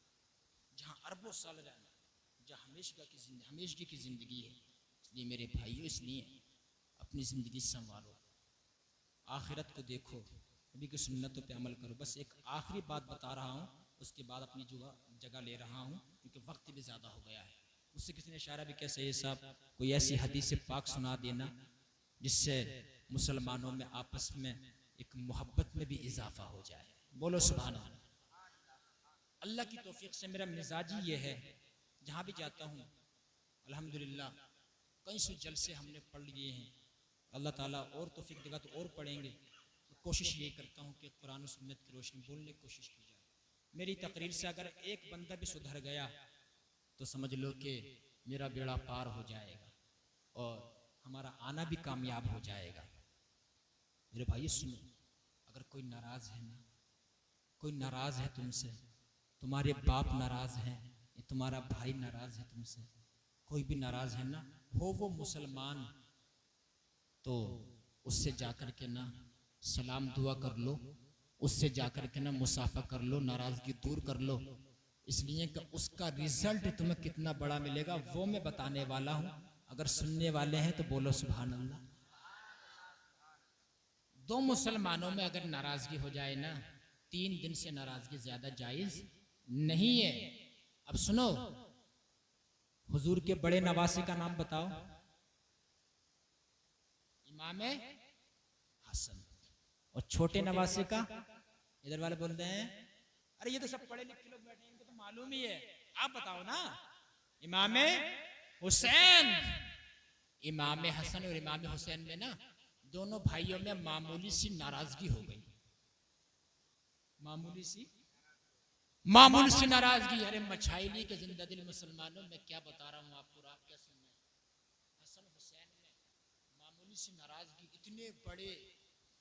जहां अरबों साल रहना, जहां हमेशगी की जिंदगी है। इसलिए मेरे भाइयों, इसलिए अपनी जिंदगी संवारो, आखिरत को देखो, नबी की सुन्नतों पे अमल करो। बस एक आखिरी बात बता रहा हूँ, उसके बाद अपनी जगह ले रहा हूँ क्योंकि वक्त भी ज्यादा हो गया है। उससे किसी ने इशारा भी किया सही साहब कोई ऐसी हदीस पाक सुना देना जिससे मुसलमानों में आपस में एक मोहब्बत में भी इजाफा हो जाए। बोलो सुभान अल्लाह। अल्लाह की तौफीक से मेरा मिजाजी ये है, जहाँ भी जाता हूँ अल्हम्दुलिल्लाह कई सौ जलसे हमने पढ़ लिए हैं। अल्लाह ताला और तौफीक देगा तो और पढ़ेंगे। कोशिश ये करता हूँ कि कुरान और सुन्नत की रोशनी बोलने की कोशिश की जाए। मेरी तकरीर से अगर एक बंदा भी सुधर गया तो समझ लो कि मेरा बेड़ा पार हो जाएगा और हमारा आना भी कामयाब हो जाएगा। मेरे भाई सुनो, अगर कोई नाराज है ना, कोई नाराज है तुमसे, तुम्हारे बाप नाराज हैं, ये तुम्हारा भाई नाराज है तुमसे, कोई भी नाराज है ना हो वो मुसलमान, तो उससे जाकर के ना सलाम दुआ कर लो, उससे जाकर के ना मुसाफा कर लो, नाराजगी दूर कर लो। इसलिए कि उसका रिजल्ट तुम्हें कितना बड़ा मिलेगा वो मैं बताने वाला हूं। अगर सुनने वाले हैं तो बोलो सुभान अल्लाह। दो मुसलमानों में अगर नाराजगी हो जाए ना, 3 दिन से नाराजगी ज्यादा जायज नहीं है। अब सुनो, हुजूर के बड़े नवासे का नाम बताओ। इमाम हसन। और छोटे नवासे का? इधर वाले बोलते हैं अरे ये तो सब पढ़े लिखे लोग बैठे हैं, इनको तो मालूम ही है, आप बताओ ना। इमाम हुसैन। इमाम हसन और इमाम हुसैन में ना दोनों भाइयों में मामूली सी नाराजगी हो गई, मामूली सी नाराजगी। अरे मछाइली के जिंदा दिल मुसलमानों में क्या बता रहा हूं आपको, आप क्या सुन रहे हैं। हसन हुसैन में मामूली सी नाराजगी, इतने बड़े,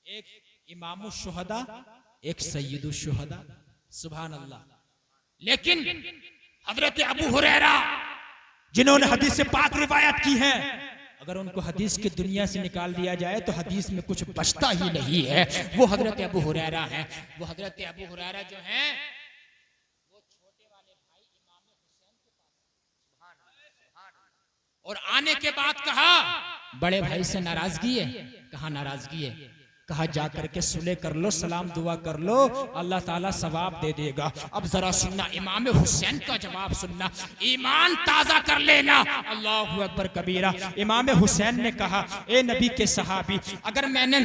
एक इमाम शुहदा, एक सैयद शुहदा, सुभान अल्लाह। लेकिन हजरत अबू हुरैरा जिन्होंने हदीस पाक रिवायत की है, अगर उनको हदीस की दुनिया से निकाल दिया जाए तो हदीस में कुछ बचता ही नहीं है। वो हजरत अबू हुरैरा है। वो हजरत अबू हुरैरा जो है वो छोटे वाले भाई इमाम हुसैन के पास, और आने के बाद कहा बड़े भाई से नाराजगी है। कहा नाराजगी है? कहा जाकर के सुले कर लो, सलाम दुआ कर लो, अल्लाह ताला सवाब दे देगा। अब जरा सुनना इमाम हुसैन का जवाब सुनना, ईमान ताजा कर लेना। अल्लाहु अकबर कबीरा। इमाम हुसैन ने कहा ए नबी के सहाबी, अगर मैंने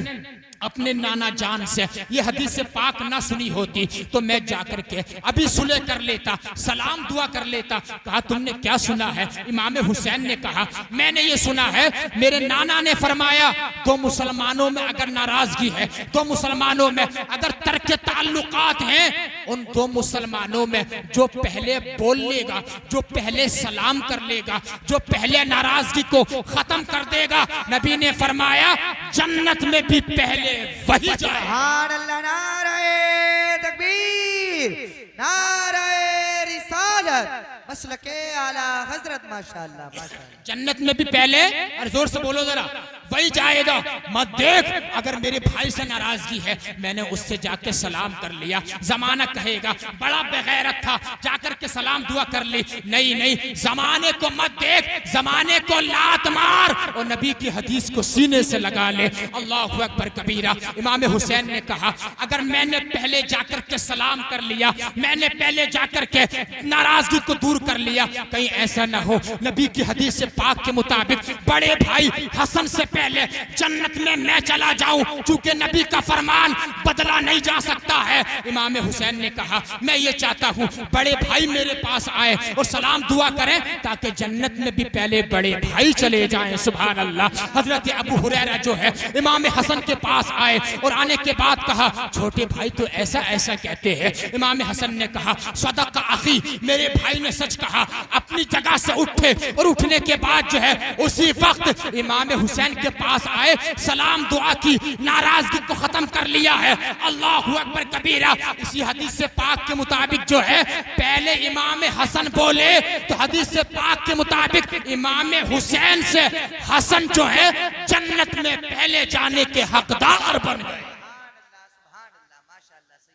अपने नाना जान से ये हदीस पाक ना सुनी होती तो मैं जाकर के अभी सुले कर लेता, सलाम दुआ कर लेता। कहा तुमने क्या सुना है? इमाम हुसैन ने कहा मैंने ये सुना है, मेरे नाना ने फरमाया दो मुसलमानों में अगर नाराजगी है, दो मुसलमानों में अगर तर्क ताल्लुकात हैं, उन दो मुसलमानों में जो पहले बोल लेगा, जो पहले सलाम कर लेगा, जो पहले नाराजगी को खत्म कर देगा, नबी ने फरमाया जन्नत में भी पहले वही जाए। सुभान अल्लाह। नारे तकबीर, नारे रिसालत, मसलके आला हजरत, माशाअल्लाह माशाअल्लाह। जन्नत में भी पहले, और जोर से बोलो जरा, वही जाएगा। मत देख अगर मेरे भाई से नाराजगी है, मैंने उससे जाके सलाम कर लिया, जमाना कहेगा बड़ा बेगैरत था, जाकर के सलाम दुआ कर ली। नहीं नहीं, जमाने को मत देख, जमाने को लात मार और नबी की हदीस को सीने से लगा ले। अल्लाहु अकबर कबीरा। इमाम हुसैन ने कहा अगर मैंने पहले जाकर के सलाम कर लिया, मैंने पहले जाकर के नाराजगी को दूर कर लिया, कहीं ऐसा ना हो नबी की हदीस से पाक के मुताबिक बड़े भाई हसन से पहले जन्नत में मैं चला जाऊं, क्योंकि नबी का फरमान बदला नहीं जा सकता है। इमाम हुसैन ने कहा मैं ये चाहता हूं बड़े भाई मेरे पास आए और सलाम दुआ करें, ताकि जन्नत में भी पहले बड़े भाई चले जाएं। सुभान अल्लाह। हजरत अबू हुरैरा जो है इमाम हसन के पास आए और आने के बाद कहा छोटे भाई तो ऐसा ऐसा कहते हैं। इमाम हसन ने कहा सदक अखी, मेरे भाई ने सच कहा। अपनी जगह से उठे और उठने के बाद जो है उसी वक्त इमाम हुसैन के पास आए, सलाम दुआ की, नाराजगी को खत्म कर लिया है। अल्लाहु अकबर कबीरा। इसी हदीस से पाक के मुताबिक जो है पहले इमाम हसन बोले तो हदीस से पाक के मुताबिक इमाम हुसैन से हसन जो है जन्नत में पहले जाने के हकदार बन गए।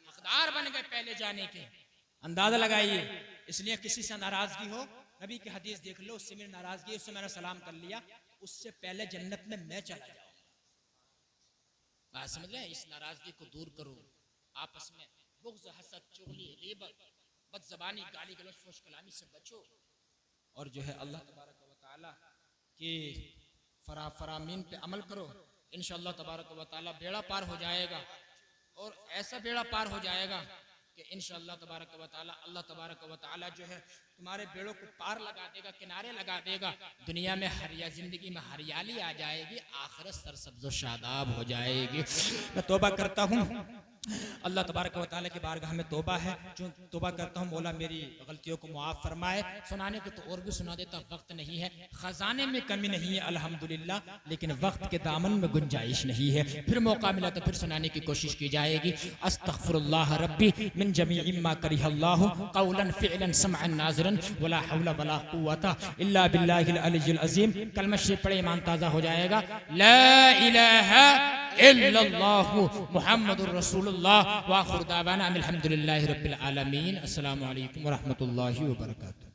हकदार बन गए पहले जाने के। अंदाजा लगाइए। इसलिए किसी से नाराजगी हो, नबी की हदीस देख लो, उससे मेरी नाराजगी, उससे मैंने सलाम कर लिया, उससे पहले जन्नत में मैं चला जाऊंगा। बात समझ रहे हैं? इस नाराजगी को दूर करो। आपस में बुग़्ज़, हसद, चुगली, ग़ीबत, बदज़बानी, गाली गलौज, फहश कलामी से बचो। और जो है अल्लाह तबारक व तआला की फरामीन पे अमल करो। इंशाअल्लाह तबारक व तआला बेड़ा पार हो जाएगा, और ऐसा बेड़ा पार हो जाएगा कि इंशाअल्लाह तबारक व तआला अल्लाह तबारक व तआला जो है तुम्हारे बेड़ों को पार लगा देगा, किनारे लगा देगा। दुनिया में जिंदगी में हरियाली आ जाएगी, आखिरत सरसब्ज़ व शादाब हो जाएगी। मैं तौबा करता हूँ अल्लाह तबारक व तआला की बारगाह में तौबा है, जो तौबा करता हूँ मौला मेरी गलतियों को मुआफ़ फरमाए। सुनाने को तो और भी सुना देता, वक्त नहीं है, खजाने में कमी नहीं है अल्हम्दुलिल्लाह, लेकिन वक्त के दामन में गुंजाइश नहीं है। फिर मौका मिला तो फिर सुनाने की कोशिश की जाएगी। अस्तग़फिरुल्लाह रब्बी मिन जमीइ मा करिहल्लाहु क़ौलन फ़िअलन समअन नाज़िरन वला हौला वला कुव्वता इल्ला बिल्लाहिल अलिय्यिल अज़ीम। कलमा शरीफ पढ़े ईमान ताज़ा हो जाएगा। ला इलाहा इल्लल्लाहु मुहम्मदुर रसूलुल्लाह व आखिर दावाना अनिल हम्दुलिल्लाहि रब्बिल आलमीन। अस्सलामु अलैकुम व रहमतुल्लाहि व बरकातुहू।